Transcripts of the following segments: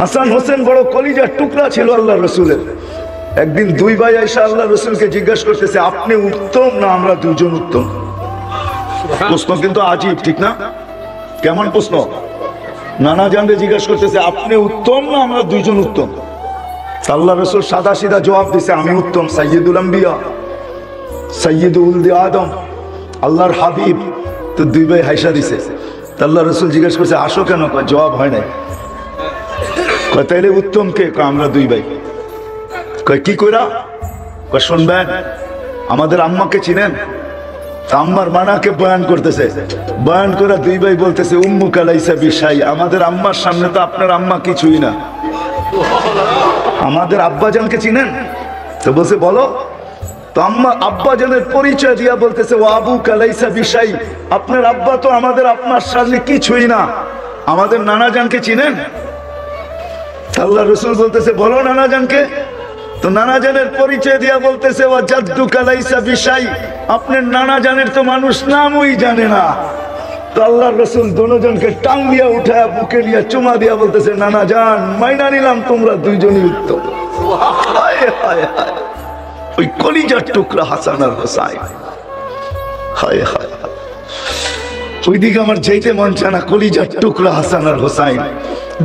হাসান হোসেন বড় কলিজার টুকরা ছিল আল্লাহ রসুলের। একদিন দুই ভাই আয়েশা আল্লাহ রসুলকে জিজ্ঞাসা করতেছে, আপনি উত্তম না আমরা দুজন উত্তম? প্রশ্ন কিন্তু আজীব, ঠিক না? কেমন প্রশ্ন? নানা জানরে জিজ্ঞাসা করতেছে, আপনি উত্তম না আমরা দুইজন উত্তম? আল্লাহ রসুল সাদা সিধা জবাব দিছে, আমি উত্তম, সাইয়্যিদুল আম্বিয়া, সাইয়্যিদুল উলদে আদম, আল্লাহর হাবিব। তো দুই ভাই হাইসা দিছে। আল্লাহ রসুল জিজ্ঞাসা করছে, আসো কেন? জবাব হয় নাই। কয় তাইলে উত্তম কে? আমরা দুই ভাই। কয় কি কইরা? কয় শুনবেন, আমাদের আম্মাকে চিনেন? আম্মার মানাকে বয়ান করতেছে, বয়ান করে দুই ভাই বলতেছে, উম্মু কালাইসা বিশাই, আমাদের আম্মার সামনে তো আপনার আম্মা কিছুই না। আমাদের আব্বাজানকে চিনেন? তো বলছে বলো। তো আম্মা আব্বাজানের পরিচয় দিয়া বলতেছে, ও আবু কালাইসা বিশাই, আপনার আব্বা তো আমাদের আপনার সামনে কিছুই না। আমাদের নানাজানকে চিনেন? আল্লাহ রসুল বলতেছে, বলো নানাজানকে। তো নানাজানের পরিচয় দিয়া বলতেছে, ও জাদ্দু কালাইসা বিশাই, আপনার নানাজানের তো মানুষ নামই জানে না। তো আল্লাহ রসুল দুজনকে টাং দিয়া উঠায় বুকে নিয়ে চুমা দিয়া বলতেছে, নানাজান মাইনা নিলাম, তোমরা দুইজনই উত্তম। ওই কলিজার টুকরা হাসান আর হোসাইন, হায় হায়, ওইদিকে আমার যেতে মন চায় না। কলিজার টুকরা হাসান আর হোসাইন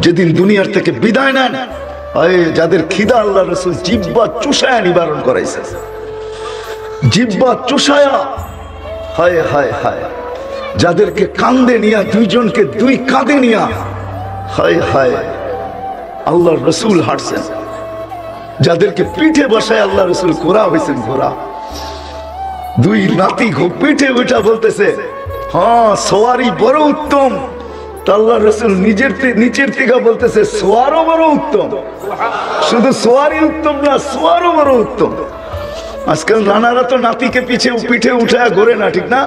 যেদিন দুনিয়ার থেকে বিদায় নেন, যাদের খিদা আল্লাহ রসুল জিব্বা চুষায়া নিবারণ করাইছে, জিব্বা চুষায়া, হায় হায় হায়, যাদেরকে কান্দে নিয়া, দুইজনকে দুই কাঁধে নিয়া, হায় হায়, আল্লাহ রসুল হাঁটছেন, যাদেরকে পিঠে বসায় আল্লাহ রসুল ঘোরা হয়েছেন, ঘোরা। দুই নাতি পিঠে উঠা বলতেছে, হ্যাঁ সোয়ারি বড় উত্তম। আল্লাহ রসুল নিচের থেকে বলতেছে, সোয়ারও বড় উত্তম। শুধু সোয়ারি উত্তম না, সোয়ারও বড় উত্তম। আজকাল রানারা তো নাতিকে পিঠে উঠায় ঘোরে না, ঠিক না?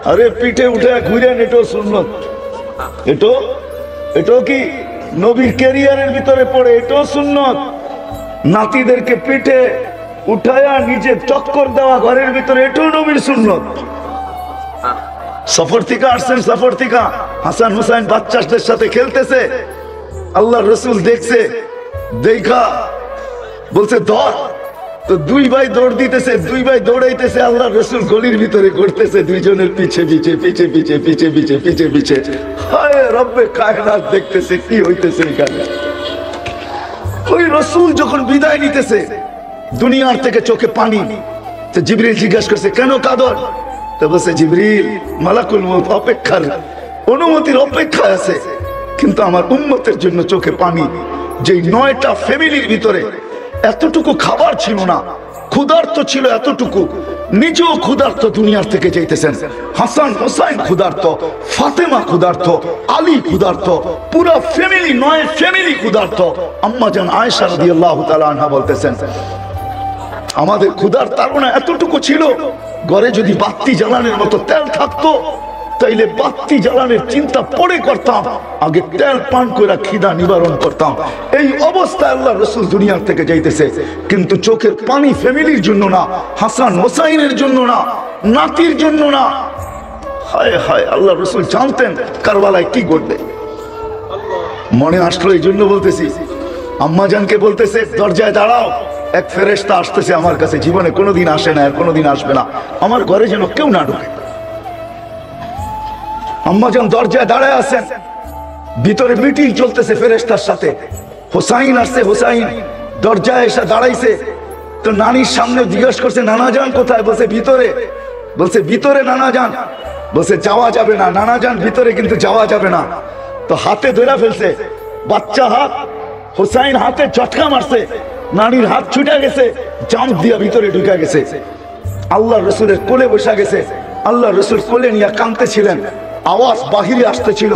আরে পিঠে উঠায় ঘুরেন, এটাও সুন্নত, এটাও কি নবীর ক্যারিয়ারের ভিতরে পড়ে, এটাও সুন্নত। নাতিদেরকে পিঠে উঠায়া নিজে চক্কর দেওয়া ঘরের ভিতরে, এটাও নবীর সুন্নত। সফর থেকে আসছেন, সফর থেকে হাসান হুসাইন বাচ্চাদের সাথে খেলতেছে, আল্লাহ রসুল দেখছে, দেখা বলছে ধর। তো দুই ভাই দৌড় দিতেছে, দুই ভাই দৌড়াইতেছে, আল্লাহ রসুল গলির ভিতরে করতেছে, দুইজনের পিছে পিছে পিছে পিছে পিছে পিছে পিছে পিছে। হায় রব্বে কায়নাত দেখতেছে কি হইতেছে এখানে। ওই রসুল যখন বিদায় নিতেছে দুনিয়ার থেকে, চোখে পানি। তো জিবরিল জিজ্ঞাসা করছে, কেন কাঁদন? তো বলছে, জিবরিল মালাকুল মউত অপেক্ষার অনুমতির অপেক্ষায় আছে, কিন্তু আমার উম্মতের জন্য চোখে পানি। যেই 9টা ফ্যামিলির ভিতরে এতটুকু খাবার ছিল না, ক্ষুধার্ত ছিল এতটুকু, নিজেও ক্ষুধার্ত দুনিয়ার থেকে যাইতেছেন। হাসান হোসাইন ক্ষুধার্ত, ফাতেমা ক্ষুধার্ত, আলী ক্ষুধার্ত, পুরো ফ্যামিলি 9 ফ্যামিলি ক্ষুধার্ত। আম্মা জান আয়েশা রাদিয়াল্লাহু তাআলা আনহা বলতেছেন, আমাদের ক্ষুধার তাড়না এতটুকু ছিল, ঘরে যদি বাতি জ্বালানোর মতো তেল থাকতো তাইলে বাতি জ্বালানোর চিন্তা পরে করতাম, আগে তেল পান করে খিদা নিবারণ করতাম। এই অবস্থায় আল্লাহ রসুল দুনিয়ার থেকে যাইতেছে, কিন্তু চোখের পানি ফ্যামিলির জন্য না, হাসান হোসাইনের জন্য না, নাতির জন্য না। হায় হায়, আল্লাহ রসুল জানতেন কারবালায় কি ঘটবে। মনে আসলো, এই জন্য বলতেছি। আম্মা জানকে বলতেছে, দরজায় দাঁড়াও, এক ফেরেশতা আসতেছে আমার কাছে, জীবনে কোনোদিন আসে না, আর কোনোদিন আসবে না, আমার ঘরে যেন কেউ না ঢোকে। আম্মাজান দরজায় দাঁড়ায় আছেন, ভিতরে মিটিং চলতেছে ফেরেশতার সাথে। হোসাইন আসছে, হোসাইন দরজায় এসে দাঁড়াইছে। তো নানির সামনে জিজ্ঞাসা করছে, নানাজান কোথায়? বলছে ভিতরে। বলছে ভিতরে নানাজান? বলছে যাওয়া যাবে না নানাজান, ভিতরে কিন্তু যাওয়া যাবে না। তো হাতে ধরে ফেলছে, বাচ্চা হাত। হোসাইন হাতে ঝটকা মারছে, নানির হাত ছুটে গেছে, জাম্প দিয়া ভিতরে ঢুকে গেছে, আল্লাহ রসুলের কোলে বসে গেছে। আল্লাহ রসুল কোলে নিয়ে কাঁদতেছিলেন, আওয়াজ বাহিরে আসতেছিল,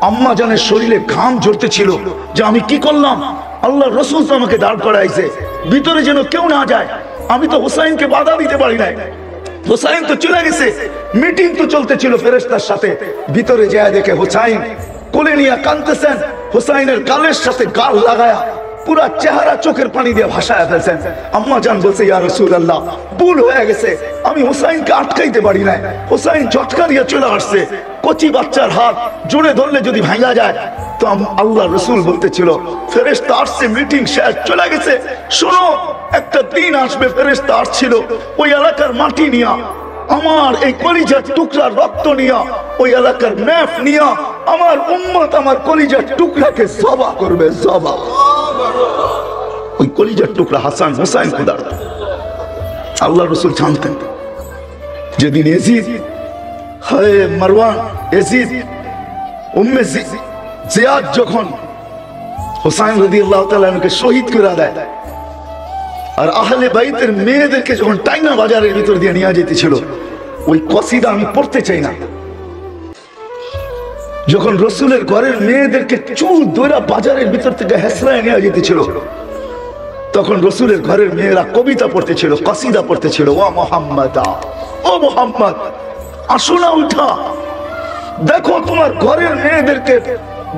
আম্মা জানের শরীরে ঘাম ঝরতেছিল যে আমি কি করলাম, আল্লাহ রসুল তো আমাকে দাঁড় করাইছে, ভিতরে যেন কেউ না যায়। আমি তো হোসাইনকে বাধা দিতে পারি নাই, হোসাইন তো চলে গেছে, মিটিং তো চলতেছিল ফেরেশতার সাথে। ভিতরে যায় দেখে হোসাইন কোলে নিয়ে কাঁদতেছেন, হোসাইনের গালের সাথে গাল লাগায়া পুরা চেহারা চোখের পানি দিয়ে ভাসায় ফেলছেন। আম্মা জান বলছে, ইয়া রাসূলুল্লাহ, ভুল হয়ে গেছে, আমি হোসাইনকে আটকাইতে পারি নাই, হোসাইন ঝটকা দিয়ে চলে আসছে। কচি বাচ্চার হাত জোরে ধরলে যদি ভাঙা যায়, তো আল্লাহ রসুল বলতেছিল ফেরেশতা আসছে, মিটিং শেষ, চলে গেছে। শোনো, একটা দিন আসবে, ফেরেশতা আসছিল ওই এলাকার মাটি নিয়া, আমার এই কলিজার টুকরার রক্ত নিয়া, ওই এলাকার ম্যাপ নিয়া আমার উম্মত আমার কলিজার টুকরাকে জবা করবে, জবা। ওই কলিজার টুকরা হাসান হুসাইন খুদার আল্লাহ রসুল জানতেন। যেদিন ইয়াজিদ, হায় মারওয়ান, ইয়াজিদ উম্মে জিয়াদ যখন হুসাইন রাদিয়াল্লাহু তাআলা আনহুকে শহীদ করে দেয়, আর আহলে বাইতের মেয়েদেরকে যখন টাইনা বাজারের ভিতর দিয়ে নিয়ে যেতেছিল, ওই কসিদা আমি পড়তে চাই না। যখন রসুলের ঘরের মেয়েদেরকে চুল ধরে বাজারের ভিতর থেকে হেসরায় নিয়ে যেতেছিল, তখন রসুলের ঘরের মেয়েরা কবিতা পড়তেছিল, কসিদা পড়তেছিল। ও মোহাম্মদ, ও মোহাম্মদ, আসো না, উঠা, দেখো তোমার ঘরের মেয়েদেরকে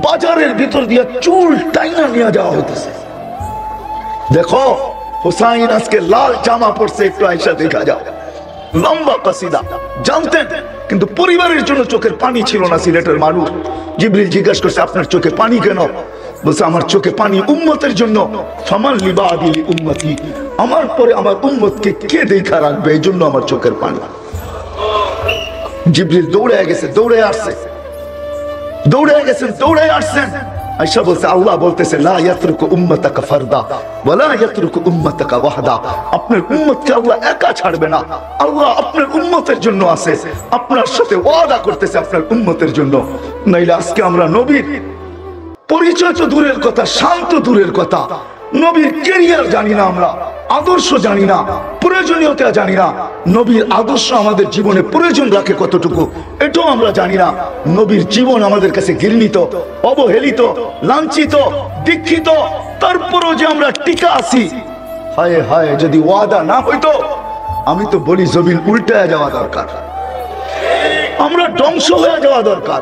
বাজারের ভিতর দিয়ে চুল টাইনা নিয়ে যাওয়া হইতেছে। দেখো হুসাইন আজকে লাল জামা পড়ছে, একটু আয়সা দেখা যাও। লম্বা কসিদা জানতেন, কিন্তু পরিবারের জন্য চোখের পানি ছিল না সিলেটের মানুষ। জিবরিল জিজ্ঞাসা করছে, আপনার চোখে পানি কেন? বলছে, আমার চোখে পানি উম্মতের জন্য। ফামান লিবাদি উম্মতি, আমার পরে আমার উম্মতকে কে দেখা রাখবে, এই জন্য আমার চোখের পানি। জিবরিল দৌড়ে গেছে, দৌড়ে আসছে, দৌড়ে গেছেন, দৌড়ে আসছেন। আয়েশা বলছে, আল্লাহ বলতেছে লা ইয়াতরুকু উম্মাতাকা ফারদা ওয়ালা ইয়াতরুকু উম্মাতাকা ওয়াহদা, আপনার উম্মতকে আল্লাহ একা ছাড়বে না, আল্লাহ আপনার উম্মতের জন্য আছে, আপনার সাথে ওয়াদা করতেছে আপনার উম্মতের জন্য। নাইলে আজকে আমরা নবীর পরিচয় তো দূরের কথা, শান্ত দূরের কথা, নবীর ক্যারিয়ার জানি না, আমরা আদর্শ জানি না, প্রয়োজনীয়তা জানি না, নবীর আদর্শ আমাদের জীবনে প্রয়োজন রাখে কতটুকু এটাও আমরা জানি না। নবীর জীবন আমাদের কাছে ঘৃণিত, অবহেলিত, লাঞ্ছিত, দীক্ষিত, তারপরও যে আমরা টিকা আছি। হায় হায়, যদি ওয়াদা না হইতো, আমি তো বলি জমিন উল্টায় যাওয়া দরকার, আমরা ধ্বংস হয়ে যাওয়া দরকার।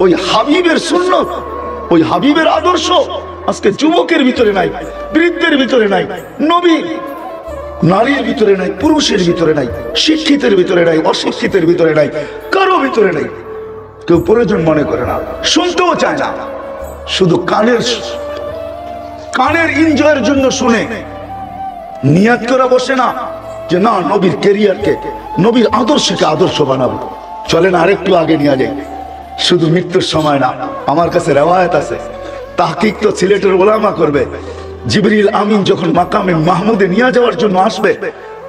ওই হাবিবের সুন্নত, ওই হাবিবের আদর্শ আজকে যুবকের ভিতরে নাই, বৃদ্ধের ভিতরে নাই, নবী নারীর ভিতরে নাই, পুরুষের ভিতরে নাই, শিক্ষিতের ভিতরে নাই, অশিক্ষিতের ভিতরে নাই, কারো ভিতরে নাই। কেউ প্রয়োজন মনে করে না, শুনতেও চায় না, শুধু কানের এনজয়ের জন্য শুনে, নিয়াত করে বসে না যে না নবীর ক্যারিয়ারকে, নবীর আদর্শকে আদর্শ বানাবো। চলেন আরেকটু আগে নিয়ে যাই, শুধু মৃত্যুর সময় না। আমার কাছে রেওয়ায়েত আছে, তাহকিক তো সিলেটের ওলামা করবে। জিবরিল আমিন যখন মাকামে মাহমুদে নিয়ে যাওয়ার জন্য আসবে,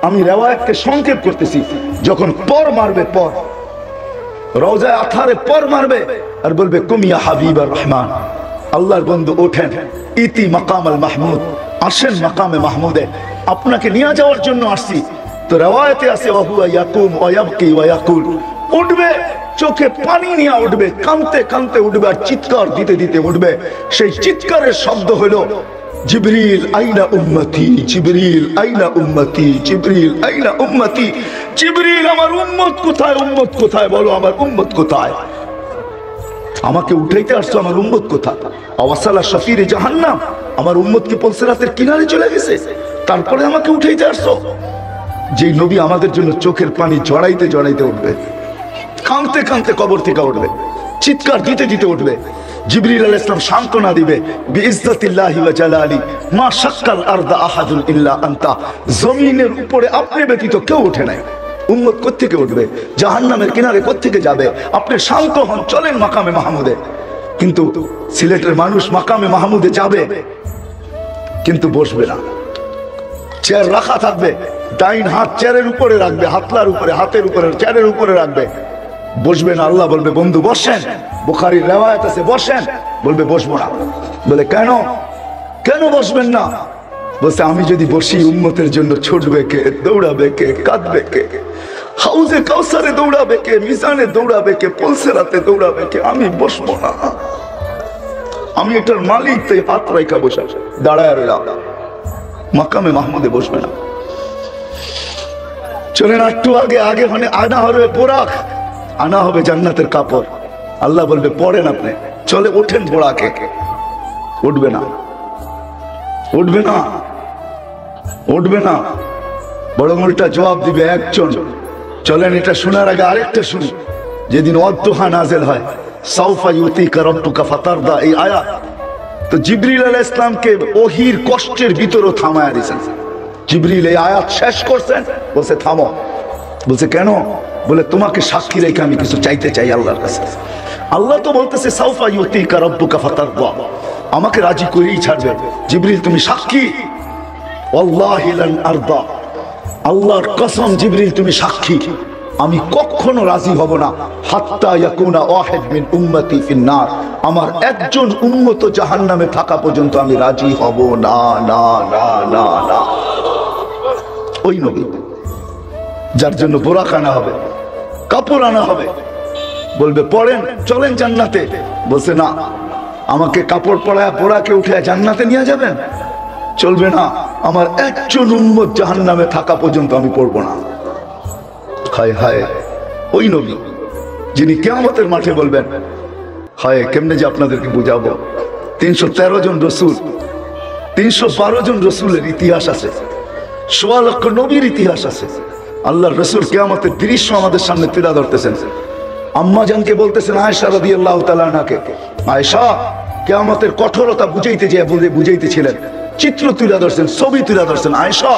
আমি রেওয়ায়েতকে সংক্ষেপ করতেছি, যখন পর মারবে, পর রওজায়ে আথারে পর মারবে আর বলবে কুমিয়া হাবিবার রহমান, আল্লাহর বন্ধু ওঠেন, ইতি মাকাম আল মাহমুদ, আসেন মাকামে মাহমুদে, আপনাকে নিয়ে যাওয়ার জন্য আসছি। তো রেওয়ায়েতে আছে ওয়াহুয়া ইয়াকুম ওয়া ইয়াবকি ওয়া ইয়াকুল, উঠবে, চোখে পানি নিয়ে উঠবে, কাঁদতে কাঁদতে উঠবে আর চিৎকার দিতে দিতে উঠবে। সেই চিৎকারের শব্দ হলো জিবরিল আইনা উম্মতি, জিবরিল আইনা উম্মতি, জিবরিল আইনা উম্মতি, জিবরিল আমার উম্মত কোথায়, উম্মত কোথায়, বলো আমার উম্মত কোথায়, আমাকে উঠাইতে আসছো, আমার উম্মত কোথায়? আওয়াসালা শফিরে জাহান্নাম, আমার উম্মত কি পুলসিরাতের কিনারে চলে গেছে, তারপরে আমাকে উঠাইতে আসছো? যেই নবী আমাদের জন্য চোখের পানি জড়াইতে জড়াইতে উঠবে, কাঁদতে কাঁদতে কবর থেকে উঠবে, চিৎকার দিতে দিতে উঠবে, জিবরিল আলাইহিস সালাম সান্ত্বনা দিবে, বিইজ্জাতিল্লাহি ওয়া জালালি মা শাক্কাল আরদা আহাদুন ইল্লা আনতা, জমিনের উপরে আপনি ব্যতীত কেউ ওঠে নাই। উম্মত কোত্থেকে উঠবে, জাহান্নামের কিনারে কোত্থেকে যাবে? আপনি শান্ত হন, চলেন মাকামে মাহমুদে। কিন্তু সিলেটের মানুষ মাকামে মাহমুদে যাবে, কিন্তু বসবে না, চেয়ার রাখা থাকবে, ডাইন হাত চেয়ারের উপরে রাখবে, হাতলার উপরে, হাতের উপরে, চেয়ারের উপরে রাখবে, বসবে না। আল্লাহ বলবে বন্ধু বসেন, বুখারীর রিওয়ায়াত আছে বসেন, বলবে বসবো না। বলে কেন, কেন বসবেন না? বলছে আমি যদি বসি উম্মতের জন্য ছুটবে কে, দৌড়াবে কে, কাঁদবে কে, হাউজে কাউসারে দৌড়াবে কে, মিজানে দৌড়াবে কে, পুলসিরাতে দৌড়াবে কে, আমি বসবো না। আমি এটার মালিক, তাই হাত রাখা বসা, দাঁড়ায় রইলাম, মাকামে মাহমুদে বসবে না। চলেন একটু আগে, আগে মানে আনা হবে বোরাক, আনা হবে জান্নাতের কাপড়। আল্লাহ বলবে পড়েন আপনি, চলে ওঠেন বোরাকে, উঠবে না, উঠবে না, উঠবে না, বড় উল্টা জবাব দিবে একজন। চলেন এটা শোনার আগে আরেকটা শুনি, যেদিন ওয়াদুহা নাযিল হয়, সাউফা ইউতিকা রাব্বুকা ফাতারদা, এই আয়াত, তো জিবরিল আলাইহিস সালামকে ওহীর কষ্টের ভিতরও থামায়া দিয়েছেন। জিবরিল এই আয়াত শেষ করছেন, বলছে থামো। বলছে কেন? বলে তোমাকে সাক্ষী রেখে আমি কিছু চাইতে চাই আল্লাহর কাছে। আল্লাহ তো বলতেছে সাউফা ইউতিকা রাব্বুকা ফাতারদা, আমাকে রাজি করেই ছাড়বে। জিবরিল তুমি সাক্ষী, ওয়াল্লাহি লান আরদা, আল্লাহর কসম জিবরিল তুমি সাক্ষী, আমি কখনো রাজি হব না হাত্তা ইয়াকুনা ওয়াহিদ মিন উম্মতি ফিন্নার, আমার একজন উম্মত জাহান্নামে থাকা পর্যন্ত আমি রাজি হব না, না না না না। ওই নবী যার জন্য বোরাক আনা হবে, কাপড় আনা হবে, বলবে পড়েন চলেন জান্নাতে, বলছে না, আমাকে কাপড় পরায়া বোরাকে উঠে জান্নাতে নিয়ে যাবেন, চলবে না, আমার একজন উম্মত জাহান্নামে থাকা পর্যন্ত আমি পড়বো না। হায় হায়, ওই নবী যিনি কিয়ামতের মাঠে বলবেন, হায় কেমনে যে আপনাদেরকে বুঝাবো, 313 জন রসুল, 312 জন রসুলের ইতিহাস আছে, 1.25 লক্ষ নবীর ইতিহাস আছে। আল্লাহর রসুল কিয়ামতের দৃশ্য আমাদের সামনে তুলে ধরতেছেন। আম্মা জানকে বলতেছেন আয়েশা রাদিয়াল্লাহু তাআলা আনহাকে, আয়েশা কিয়ামতের কঠোরতা বুঝাইতেছিলেন, চিত্র তুলে ধরছেন, ছবি তুলে ধরছেন। আয়েশা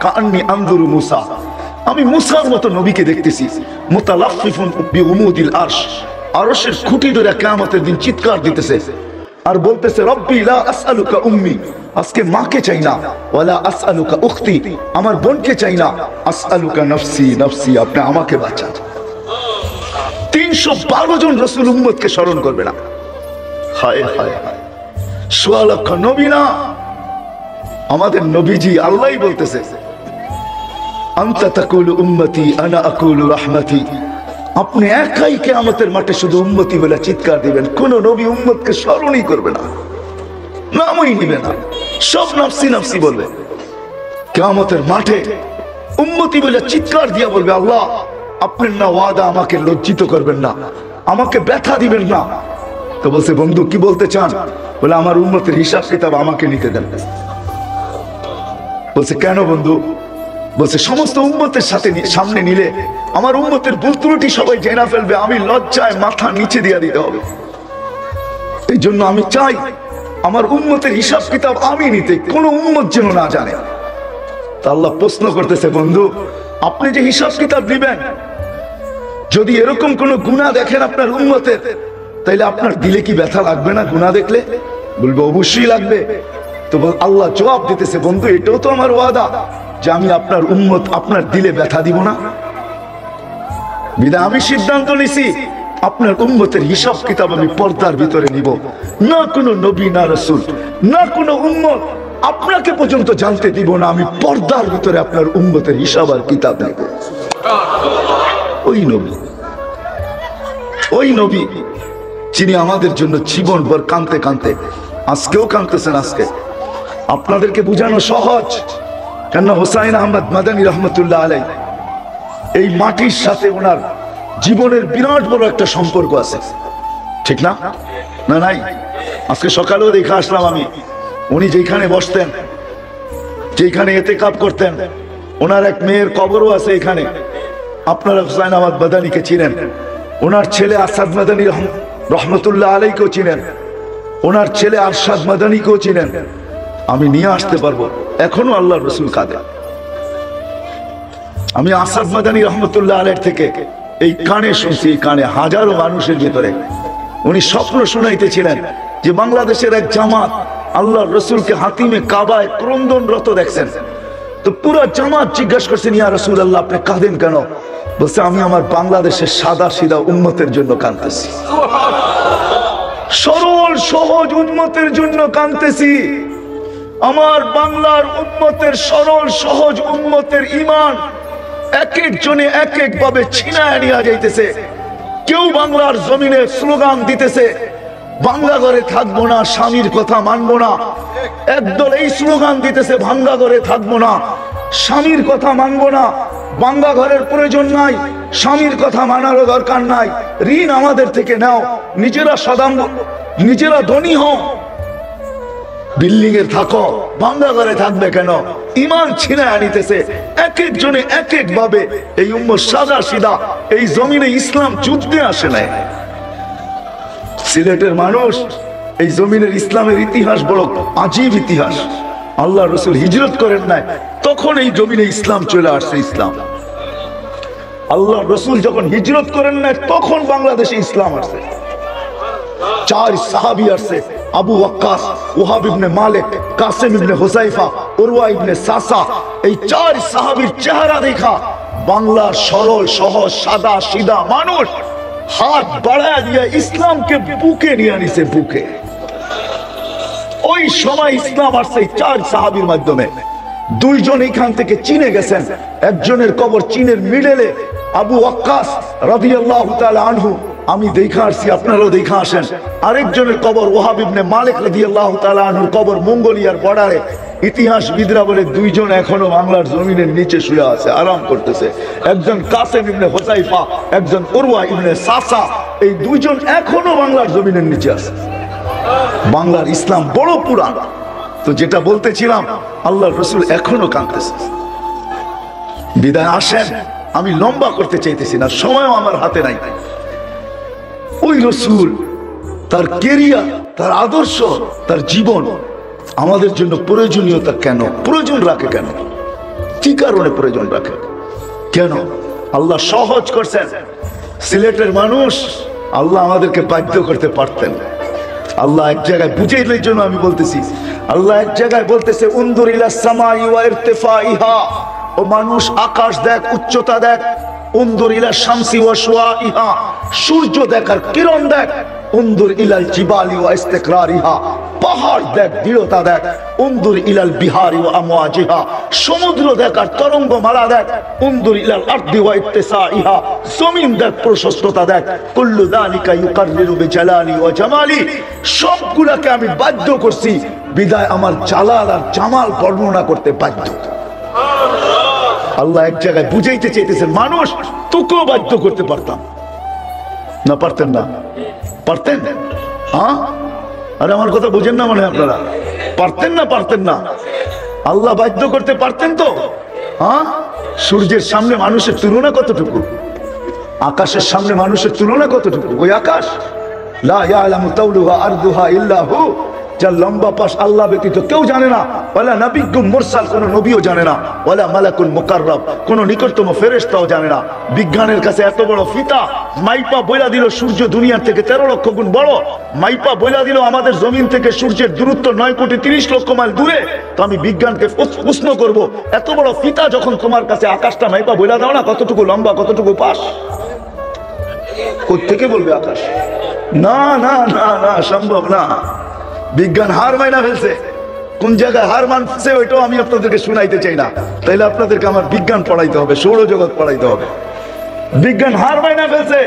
কান্নি আনজুরু মুসা, আমি মুসার মতো নবীকে দেখতেছি, মুতালাফফিফুন বিউমুদিল আরশ, আরশের খুঁটি ধরে কিয়ামতের দিন চিৎকার দিতেছে আর বলতেছে রব্বি লা আসআলুকা উম্মি, আজকে মাকে চাই না, ওয়ালা আসআলুকা উখতি, আমার বোনকে চাই না, আসআলুকা নফসি নফসি, আপনি আমাকে বাঁচান। 312 জন রাসূল উম্মতকে স্মরণ করবে না। হায় হায় হায়, 1.25 লক্ষ নবী না, আমাদের নবীজি আল্লাহই বলতেছে আনতা তাকুলু উম্মতি আনা আকুলু রাহমাতি, আপনি একাই কিয়ামতের মাঠে শুধু উম্মতি বলে চিৎকার দিবেন, কোন নবী উম্মতকে স্মরণই করবে না, নামই নিবে না, সব নফসি নফসি বলবে। কিয়ামতের মাঠে উম্মতি বলে চিৎকার দিয়া বলবে আল্লাহ আপনার না ওয়াদা, আমাকে লজ্জিত করবেন না, আমাকে ব্যথা দিবেন না। তো বলছে বন্ধু কি বলতে চান? বলে আমার উম্মতের হিসাব কিতাব আমাকে নিতে দেন। বলছে কেন বন্ধু? বলছে সমস্ত উম্মতের সাথে সামনে নিলে আমার উম্মতের ভুল ত্রুটি সবাই জেনে ফেলবে, আমি লজ্জায় মাথা নিচে দিয়ে দিতে হবে, এই জন্য আমি চাই আমার উম্মতের হিসাব কিতাব আমি নিতে, কোন উম্মত যেন না জানে। তা আল্লাহ প্রশ্ন করতেছে বন্ধু আপনি যে হিসাব কিতাব দিবেন, যদি এরকম কোন গুনাহ দেখেন আপনার উম্মতের, তাইলে আপনার দিলে কি ব্যথা লাগবে না? গুনাহ দেখলে বলবে অবশ্যই লাগবে। তো আল্লাহ জবাব দিতেছে বন্ধু এটাও তো আমার ওয়াদা যে আমি আপনার উম্মত আপনার দিলে ব্যথা দিব না, বিধায় আমি সিদ্ধান্ত নিছি আপনার উম্মতের হিসাব কিতাব আমি পর্দার ভিতরে নিব না, কোনো নবী না রাসূল না কোনো উম্মত আপনাকে পর্যন্ত জানতে দিব না, আমি পর্দার ভিতরে আপনার উম্মতের হিসাব আর কিতাব নেব। ওই নবী যিনি আমাদের জন্য জীবনভর কাঁদতে কাঁদতে, আজকেও কাঁদতেছেন। আজকে আপনাদেরকে বুঝানো সহজ, কেননা হুসাইন আহমদ মাদানী রহমতুল্লাহ আলাইহি এই মাটির সাথে ওনার জীবনের বিরাট বড় একটা সম্পর্ক আছে, ঠিক না? না নাই? আজকে সকালেও দেখে আসলাম আমি, উনি যেখানে বসতেন, যেখানে এতেকাব করতেন, ওনার এক মেয়ের কবরও আছে এখানে। আপনারা হুসাইন আহমদ মাদানীকে চিনেন, ওনার ছেলে আসাদ মাদানী রহমতুল্লাহ আলাইকেও চিনেন, ওনার ছেলে আরশাদ মাদানীকেও চিনেন। আমি নিয়ে আসতে পারবো, এখনো আল্লাহর রাসূল কাঁদে। আমি আসাদ মাদানী রহমতুল্লাহ আলাইহির থেকে এই কানে শুনছি, এই কানে হাজারো মানুষের ভিতরে উনি স্বপ্ন শুনাইতেছিলেন যে বাংলাদেশের এক জামাত আল্লাহর রাসূলকে হাতিমে কাবায় ক্রন্দনরত দেখছেন। তো পুরো জামাত জিজ্ঞাসা করছেন ইয়া রাসূলুল্লাহ আপনি কাঁদেন কেন? বলছে আমি আমার বাংলাদেশের সাদা সিধা উম্মতের জন্য কাঁদতেছি, সরল সহজ উম্মতের জন্য কাঁদতেছি। আমার বাংলার উম্মতের সরল সহজ উম্মতের ঈমান এক এক জনে এক এক ভাবে ছিনায় নিয়ে যাইতেছে। কেউ বাংলার জমিনে স্লোগান দিতেছে বাংলা ঘরে থাকবো না, স্বামীর কথা মানবো না। একদল এই স্লোগান দিতেছে ভাঙ্গা ঘরে থাকবো না, স্বামীর কথা মানবো না, বাঙ্গা ঘরের প্রয়োজন নাই, স্বামীর কথা মানারও দরকার নাই, ঋণ আমাদের থেকে নাও, নিজেরা ধনী হও। বিল্ডিং এ থাকো, ভাঙ্গা ঘরে থাকবে কেন? ইমান ছিনায় আনিতেছে এক একজনে এক এক ভাবে। এই উম্মত সাদা সিধা, এই জমিনে ইসলাম যুদ্ধে আসে নাই। সিলেটের মানুষ, এই জমিনের ইসলামের ইতিহাস বড় আজীব ইতিহাস। আল্লাহ রসুল হিজরত করেন নাই, তখন এই জমিনে ইসলাম চলে আসছে। ইসলাম আল্লাহ রসুল যখন হিজরত করেন নাই, তখন বাংলাদেশে ইসলাম আসছে। 4 সাহাবী আসছে, আবু ওয়াক্কাস, ওহাব ইবনে মালিক, কাসিম ইবনে হুযায়ফা, উরওয়া ইবনে সাসা। এই 4 সাহাবীর চেহারা দেখা বাংলার সরল সহজ সাদা সিধা মানুষ হাত বাড়ায় দিয়ে ইসলামকে বুকে নিয়ে আনিছে, বুকে। ওই সময় ইসলাম আসছে 4 সাহাবীর মাধ্যমে। 2 জন এখান থেকে চীনে গেছেন, একজনের কবর চীনের মিডলে, আবু ওয়াক্কাস রাদিয়াল্লাহু তাআলা আনহু, আমি দেখা আসছি, আপনারাও দেখা আসেন। আরেকজনের কবর ওহাব ইবনে মালিক রাদিয়াল্লাহু তাআলা আনহুর কবর মঙ্গোলিয়ার বর্ডারে। ইতিহাসবিদরা বলে 2 জন এখনো বাংলার জমিনের নিচে শুয়ে আছে, আরাম করতেছে। একজন কাসিম ইবনে হুযায়ফা, একজন উরওয়া ইবনে সাসা। এই 2 জন এখনো বাংলার জমিনের নিচে আছে। বাংলার ইসলাম বড় পুরান। তো যেটা বলতেছিলাম, আল্লাহর রাসূল এখনো কাঁদতেছে। বিদায় আসেন, আমি লম্বা করতে চাইতেছি না, সময়ও আমার হাতে নাই। ওই রাসূল, তার কেরিয়ার, তার আদর্শ, তার জীবন আমাদের জন্য প্রয়োজনীয়তা কেন, প্রয়োজন রাখে কেন, কি কারণে প্রয়োজন রাখে কেন? আল্লাহ সহজ করছেন। সিলেটের মানুষ, আল্লাহ আমাদেরকে বাধ্য করতে পারতেন। আল্লাহ এক জায়গায় বুঝাইলের জন্য আমি বলতেছি। আল্লাহ এক জায়গায় বলতেছে, উনদুর ইলাস সামাই ওয়া ইরতিফাইহা, ও মানুষ আকাশ দেখ, উচ্চতা দেখ। উনদুর ইলা শামসি ওয়া শুআইহা, সূর্য দেখ আর কিরণ দেখ। উনদুর ইলাল জিবালি ওয়া ইস্তিকরারিহা, পাহাড় দেখ, দৃঢ়তা দেখ। উনদুর ইলাল বিহারি ওয়া আমওয়াজিহা, সমুদ্র দেখ আর তরঙ্গমালা দেখ। উনদুর ইলাল আরদি ওয়া ইত্তিসাইহা, জমিন দেখ, প্রশস্ততা দেখ। কুল্লু যালিকা ইউকাররিরু বিজালালি ওয়া জামালি, সবগুলাকে আমি বাধ্য করছি, বিদায় আমার জালাল আর জামাল বর্ণনা করতে বাধ্য। আল্লাহ এক জায়গায় বুঝাইতে চাইতেছেন, মানুষ তোকেও বাধ্য করতে পারতাম না, পারতেন না? পারতেন? হ্যাঁ, আরে আমার কথা বুঝেন না মনে হয় আপনারা? পারতেন না? পারতেন না? আল্লাহ বাধ্য করতে পারতেন তো। হ্যাঁ, সূর্যের সামনে মানুষের তুলনা কতটুকু, আকাশের সামনে মানুষের তুলনা কতটুকু? ওই আকাশ, লা ইয়ালামু তাওলুহা আরদুহা ইল্লা হু, যার লম্বা পাশ আল্লাহ ব্যতীত কেউ জানে না। ওয়ালা নাবিয়্যুম মুরসাল, কোন নবীও জানে না। ওয়ালা মালাকুল মুকাররাব, কোন নিকটতম ফেরেশতাও জানে না। বিজ্ঞানের কাছে এত বড় ফিতা, মাইপা বইলা দিল সূর্য দুনিয়ার থেকে 13 লক্ষ গুণ বড়। মাইপা বইলা দিল আমাদের জমিন থেকে সূর্যের দূরত্ব 9,30 লক্ষ মাইল দূরে। তো আমি বিজ্ঞানকে প্রশ্ন করব, এত বড় ফিতা যখন তোমার কাছে, আকাশটা মাইপা বইলা দাও না কতটুকু লম্বা, কতটুকু পাশ? কোত্থেকে বলবে আকাশ? না না না না, সম্ভব না। বিজ্ঞান হার মাইনা ফেলছে। কোন জায়গায় হার মানছে ওইটাও আমি আপনাদেরকে শুনাইতে চাই না, তাইলে আপনাদেরকে আমার বিজ্ঞান পড়াইতে হবে, সৌরজগৎ পড়াইতে হবে। বিজ্ঞান হার মাইনা ফেলছে।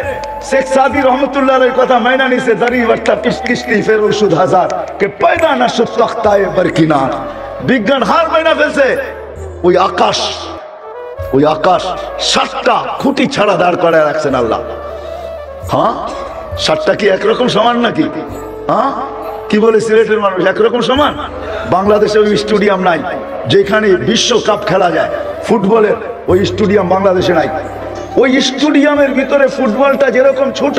শেখ সাদি রহমতুল্লাহ এর কথা মাইনা নিছে, দাড়ি বাট্টা কিস্তি ফের ওষুধ হাজার কে পয়দা না শুধ তখতায়ে বরকিনার। বিজ্ঞান হার মাইনা ফেলছে। ওই আকাশ, ওই আকাশ 7টা খুঁটি ছাড়া দাঁড় করায় রাখছেন আল্লাহ। হ্যাঁ, 7টা কি একরকম সমান নাকি? হ্যাঁ, কি বলে সিলেটের মানুষ, একরকম সমান? বাংলাদেশে ওই স্টেডিয়াম নাই যেখানে বিশ্বকাপ খেলা যায় ফুটবলের, ওই স্টেডিয়াম বাংলাদেশে নাই। ওই স্টেডিয়ামের ভিতরে ফুটবলটা যেরকম ছোট,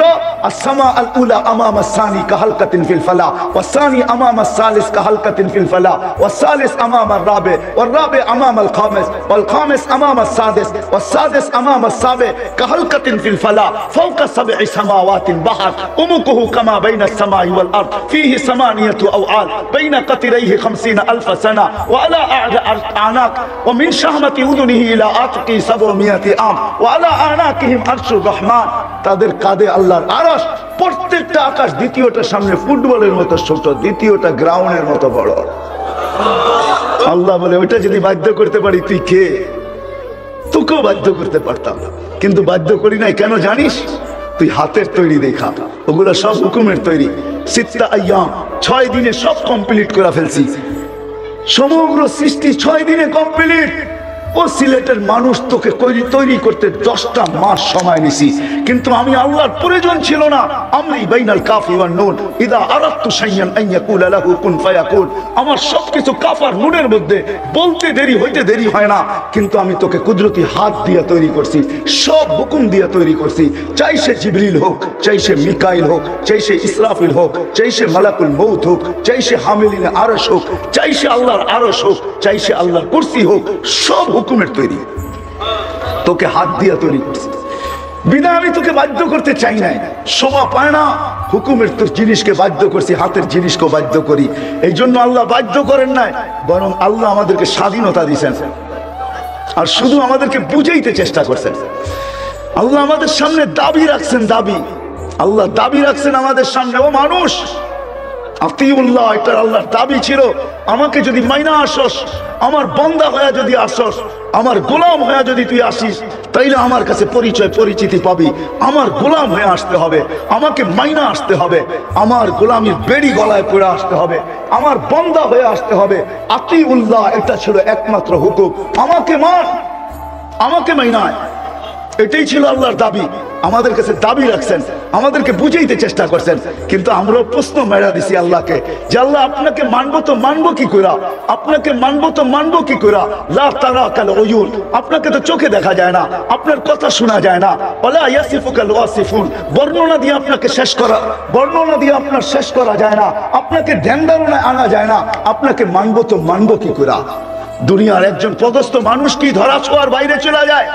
আসসামা আল উলা আমামা সানি কাহালকাতিন ফিল ফালা ওয়া সানি আমামা সালিস কাহালকাতিন ফিল ফালা ওয়া সালিস আমামা রাবে ওয়া রাবে আমামা আল খামিস ওয়াল খামিস আমামা সাদিস ওয়া সাদিস আমামা সাবে কাহালকাতিন ফিল ফালা ফাওকা সাবঈ সামাওয়াতিন বাহার উমুকুহু কামা বাইনা আস-সামাই ওয়াল আরদ ফীহি সামানিয়াতু আওআল বাইনা কাতিরাইহি 50000 সানা ওয়া আলা আ'নাক ওয়া মিন শাহমাতি উযুনিহি ইলা আতকি 700 আম ওয়া আলা আনাকিহিম আরশুর রহমান, তাদের কাঁধে আল্লাহর আরশ। প্রত্যেকটা আকাশ দ্বিতীয়টার সামনে ফুটবলের মতো ছোট, দ্বিতীয়টা গ্রাউন্ডের মতো বড়। আল্লাহ বলে, ওইটা যদি বাধ্য করতে পারি তুই কে? তোকেও বাধ্য করতে পারতাম, কিন্তু বাধ্য করি নাই। কেন জানিস? তুই হাতের তৈরি দেখা, ওগুলো সব হুকুমের তৈরি। সিত্তা আইয়াম, 6 দিনে সব কমপ্লিট করে ফেলছি। সমগ্র সৃষ্টি 6 দিনে কমপ্লিট। ও সিলেটের মানুষ তোকে তৈরি করতে 10টা মাস সময় নিছি, কিন্তু আমি আল্লাহর প্রয়োজন ছিল না। আমরি বাইনাল কাফি ওয়ান নুন ইদা আরাদতু শাইয়ান আন ইয়াকুলা লাহু কুন ফায়াকুন। আমার সবকিছু কাফ আর নুনের মধ্যে, বলতে দেরি হইতে দেরি হয় না, কিন্তু আমি তোকে কুদরতি হাত দিয়ে তৈরি করছি, সব হুকুম দিয়ে তৈরি করছি। চাই সে জিবরিল হোক, চাই সে মিকাইল হোক, চাই সে ইসরাফিল হোক, চাই সে মালাকুল মউত হোক, চাই সে হামিলিনে আরশ হোক, চাই সে আল্লাহর আরশ হোক, চাই সে আল্লাহর কুরসি হোক, সব হুকুমের তৈরি, তোকে হাত দিয়ে তৈরি করছি। বিনা আমি তোকে বাধ্য করতে চাই নাই, শোভা পায় না হুকুমের তোর জিনিসকে বাধ্য করছি, হাতের জিনিসকে বাধ্য করি। এই জন্য আল্লাহ বাধ্য করেন নাই, বরং আল্লাহ আমাদেরকে স্বাধীনতা দিয়েছেন আর শুধু আমাদেরকে বুঝাইতে চেষ্টা করছেন। আল্লাহ আমাদের সামনে দাবি রাখছেন, দাবি আল্লাহ দাবি রাখছেন আমাদের সামনে, ও মানুষ আতিউল্লাহ, এটা আল্লাহর দাবি ছিল। আমাকে যদি মাইনা আসস, আমার বান্দা হয়ে যদি আসস, আমার গোলাম হয়ে যদি তুই আসিস, তাইলে আমার কাছে পরিচয় পরিচিতি পাবি। আমার গোলাম হয়ে আসতে হবে, আমাকে মাইনা আসতে হবে, আমার গোলামির বেড়ি গলায় পড়ে আসতে হবে, আমার বান্দা হয়ে আসতে হবে। আতিউল্লাহ এটা ছিল একমাত্র হুকুম, আমাকে মান, আমাকে মাইনায়, এটাই ছিল আল্লাহর দাবি। আমাদের কাছে দাবি রাখছেন, আমাদেরকে বুঝাইতে চেষ্টা করছেন, কিন্তু আমরা প্রশ্ন মেরা দিছি আল্লাহকে যে আল্লাহ আপনাকে মানবো তো মানবো কি কইরা, আপনাকে মানবো তো মানবো কি কইরা। লা তারাকাল উয়ুন, আপনাকে তো চোখে দেখা যায় না, আপনার কথা শোনা যায় না। ওয়ালা ইয়াসিফুকাল ওয়াসিফুন, বর্ণনা দিয়ে আপনাকে শেষ করা, বর্ণনা দিয়ে আপনার শেষ করা যায় না, আপনাকে ধ্যান ধারণায় আনা যায় না। আপনাকে মানবো তো মানবো কি কইরা। দুনিয়ার একজন পদস্থ মানুষ কি ধরা ছোঁয়ার বাইরে চলে যায়?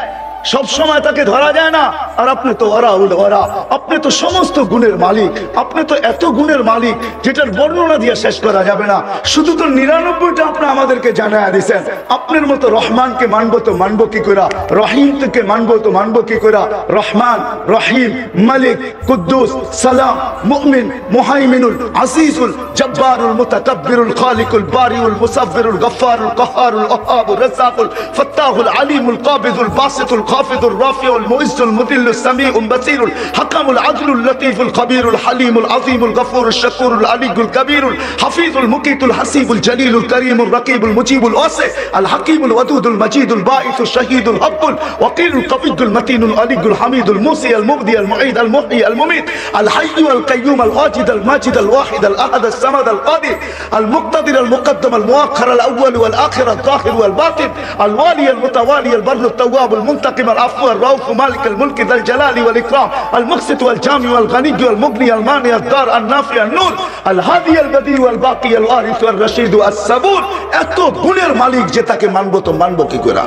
সব সময় তাকে ধরা যায় না। আর আপনি তো ওরা, আপনি তো সমস্ত গুণের মালিক, আপনি তো এত গুণের মালিক যেটার বর্ণনা দিয়ে শেষ করা যাবে না। শুধু তো 99টা আপনি আমাদেরকে জানায় দিয়েছেন। আপনার মতো রহমানকে মানবো তো মানবো কি করে, রহিম থেকে মানবো তো মানবো কি করে। রহমান, রহিম, মালিক, কুদ্দুস, সালাম, মুমিন, মুহাইমিনুল, আজিজুল, জব্বারুল, মুতাকাব্বিরুল, খালিকুল, বারিউল, মুসাফিরুল, গফফারুল, কাহ্হারুল, ওয়াহাবুর, রাজ্জাকুল, ফাত্তাহুল, আলিমুল, কাবিদুল, বাসিতুল, الخافض الرافع المعز المذل السميع البصير الحكم العدل اللطيف الخبير الحليم العظيم الغفور الشكور العلي الكبير الحفيظ المقيت الحسيب الجليل الكريم الرقيب المجيب الواسع الحكيم الودود المجيد الباعث الشهيد الحق الوقيل القوي المتين العلي الحميد الموصي المبدي المعيد المحيي المميت الحي القيوم الواجد الماجد الواحد الاحد الصمد القادر المقتدر المقدم المؤخر الاول والاخر الظاهر والباطن الوالي المتوالي البر التواب المنتقم العفو الرؤوف مالك الملك ذا الجلال والإكرام المقسط والجامع والغني والمغني المانع الدار النافع النور الهادي البديع والباقي الوارث والرشيد الصبور। এত গুণের মালিক যে তাকে মানবো তো মানবো কি করে,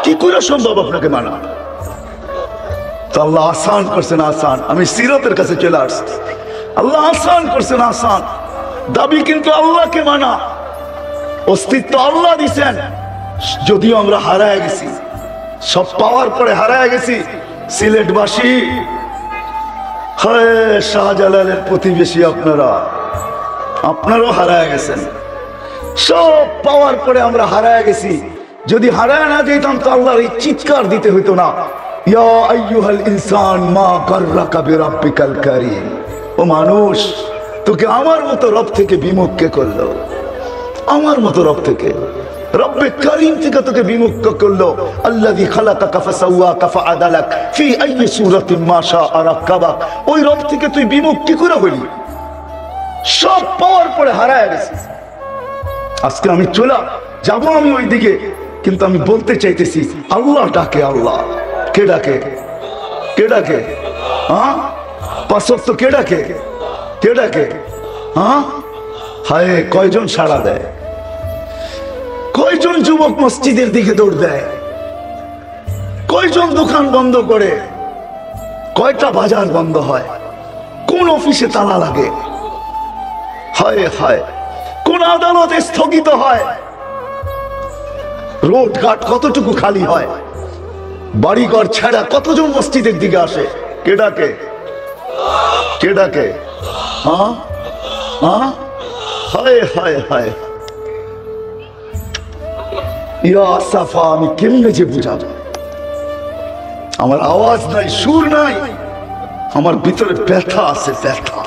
কি করে সম্ভব আপনাকে মানা? তো আল্লাহ আসান করছেন, আসান। আমি সিরাতের কাছে চলে আসছি, আল্লাহ আসান করছেন, আসান। দাবি কিন্তু আল্লাহকে মানা, অস্তিত্ব আল্লাহ দিছেন। যদিও আমরা হারায় গেছি, সব পাওয়ার পরে হারায় গেছি। সিলেটবাসী, হায় শাহজালালের প্রতিবেশী আপনারা, আপনারাও হারায় গেছেন। সব পাওয়ার পরে আমরা হারায় গেছি। যদি হারায় না যেতাম তো আল্লাহর এই চিৎকার দিতে হইতো না, ইয়া আইয়ুহাল ইনসান মা গাররাকা বিরাব্বিকাল কারীম। ও মানুষ, তোকে আমার মতো রব থেকে বিমুখ কে করলো? আমার মতো রব থেকে, রব্বে কারীম থেকে তোকে বিমুক্ত করলো। আল্লাযী খালাকাকা ফাসাওয়াকা ফাআদালাক ফি আইয়ি সূরাতিন মা শাআ রাক্কাবাক। ওই রব থেকে তুই বিমুখ কি করে হলি? সব পাওয়ার পরে হারায় গেছিস। আজকে আমি চলে যাবো আমি ওই দিকে, কিন্তু আমি বলতে চাইতেছি আল্লাহ ডাকে। আল্লাহ কে ডাকে? কে ডাকে? হ্যাঁ, পাঁচ ওয়াক্ত কে ডাকে? কে ডাকে? হ্যাঁ, হায় কয়জন সাড়া দেয়? কয়জন যুবক মসজিদের দিকে দৌড় দেয়? কয়জন দোকান বন্ধ করে? কয়টা বাজার বন্ধ হয়? কোন অফিসে তালা লাগে? হায় হায়, কোন আদালতে স্থগিত হয়? রোড ঘাট কতটুকু খালি হয়? বাড়িঘর ছাড়া কতজন মসজিদের দিকে আসে? কে ডাকে? কে ডাকে? হ্যাঁ হ্যাঁ, হায় হায় হায়। ইয়া সাফা, আমি কেমনে যে বুঝাবো? আমার আওয়াজ নাই, সুর নাই, আমার ভিতরে ব্যথা আছে, ব্যথা।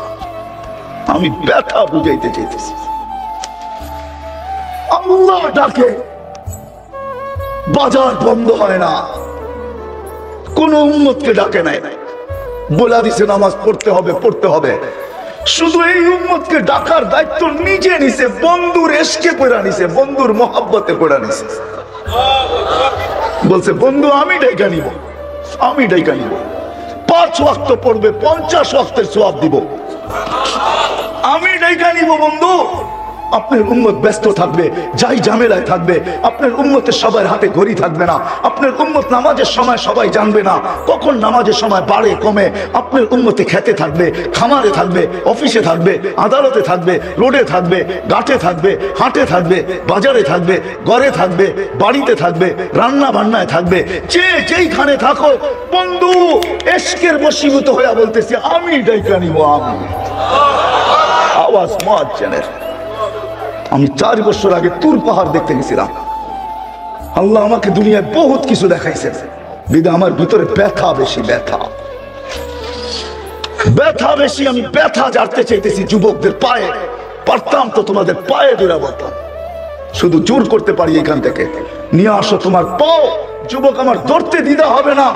আমি ব্যথা বুঝাইতে চাইতেছি। আল্লাহ ডাকে, বাজার বন্ধ হয় না, কোন উম্মতকে ডাকে নাই, বলা দিছে নামাজ পড়তে হবে পড়তে হবে। শুধু এই উম্মতকে ডাকার দায়িত্ব নিজে নিছে, বন্ধুর এশকে পড়া নিছে, বন্ধুর মহাব্বতে পড়া নিছে। বলছে বন্ধু আমি ডাইকা নিব, আমি ডাইকা নিব, 5 ওয়াক্ত পড়বে, 50 ওয়াক্তের সওয়াব দিব, আমি ডাইকা নিব বন্ধু। আপনার উম্মত ব্যস্ত থাকবে, যাই ঝামেলায় থাকবে, আপনার উম্মতের সবার হাতে ঘড়ি থাকবে না, আপনার উম্মত নামাজের সময় সবাই জানবে না কখন নামাজের সময় বাড়ে কমে। আপনার উম্মতে খেতে থাকবে, খামারে থাকবে, অফিসে থাকবে, আদালতে থাকবে, রোডে থাকবে, ঘাটে থাকবে, হাটে থাকবে, বাজারে থাকবে, ঘরে থাকবে, বাড়িতে থাকবে, রান্না বান্নায় থাকবে, যেইখানে থাকো বন্ধু এশকের বশীভূত হয়ে বলতেছি আমি ডাইকা নিব, আমি। আওয়াজ মুয়াজ্জিনের। আমি 4 বছর আগে তুর পাহাড় দেখতে গেছিলাম। আল্লাহ আমাকে দুনিয়ায় বহুত কিছু দেখাইছে, বিদা আমার ভিতরে ব্যথা বেশি, ব্যথা বেশি। আমি ব্যথা জানতে চাইতেছি যুবকদের পায়ে, পারতাম তো তোমাদের পায়ে ধরে বলতাম, শুধু জোর করতে পারি এখান থেকে নিয়ে আসো তোমার পাও। যুবক আমার ধরতে দ্বিধা হবে না,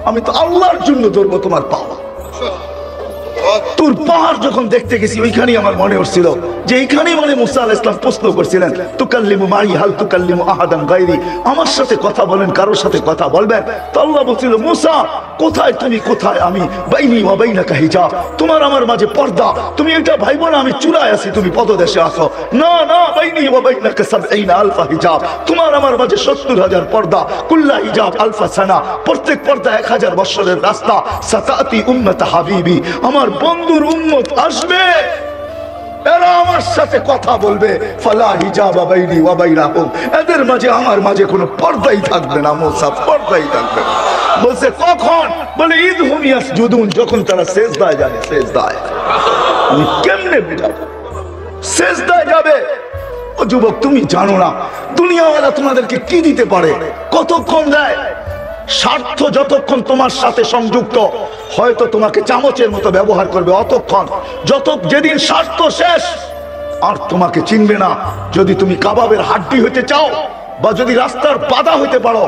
আমি তো আল্লাহর জন্য ধরবো তোমার পাও। তোর পাহাড় যখন দেখতে গেছি ওইখানেই আমার মনে হচ্ছিল যে এইখানেই মানে মুসা আলাইহিস সালাম প্রশ্ন করছিলেন তুকাল্লিমু মাই হাল তুকাল্লিমু আহাদান গায়রি, আমার সাথে কথা বলেন, কারোর সাথে কথা বলবেন? তো আল্লাহ বলছিল মুসা কোথায় তুমি, কোথায় আমি, বাইনি ওয়া বাইনাকা হিজাব, তোমার আমার মাঝে পর্দা, তুমি এটা ভাইবো না আমি চূড়ায় আছি তুমি পদদেশে আসো, না না, বাইনি ওয়া বাইনাকা ৭০ আলফা হিজাব, তোমার আমার মাঝে ৭০,০০০ পর্দা, কুল্লা হিজাব আলফা সানা, প্রত্যেক পর্দা ১০০০ বছরের রাস্তা, সাতাতি উম্মত হাবিবি, আমার বন্ধুর উম্মত আসবে, এরা আমার সাথে কথা বলবে, ফালা হিজাবা বাইনি ওয়া বাইনাহুম, এদের মাঝে আমার মাঝে কোনো পর্দাই থাকবে না, মুসা পর্দাই থাকবে না। বলছে কখন? বলে ইদহুম ইয়াসজুদুন, যখন তারা সিজদায় যাবে, সিজদায়। আমি কেমনে বুঝাবো? সিজদায় যাবে। ও যুবক তুমি জানো না দুনিয়াওয়ালা তোমাদেরকে কি দিতে পারে, কতক্ষণ দেয়? স্বার্থ যতক্ষণ তোমার সাথে সংযুক্ত, হয়তো তোমাকে চামচের মতো ব্যবহার করবে অতক্ষণ, যেদিন স্বার্থ শেষ আর তোমাকে চিনবে না। যদি তুমি কাবাবের হাড্ডি হইতে চাও বা যদি রাস্তার বাধা হইতে পারো,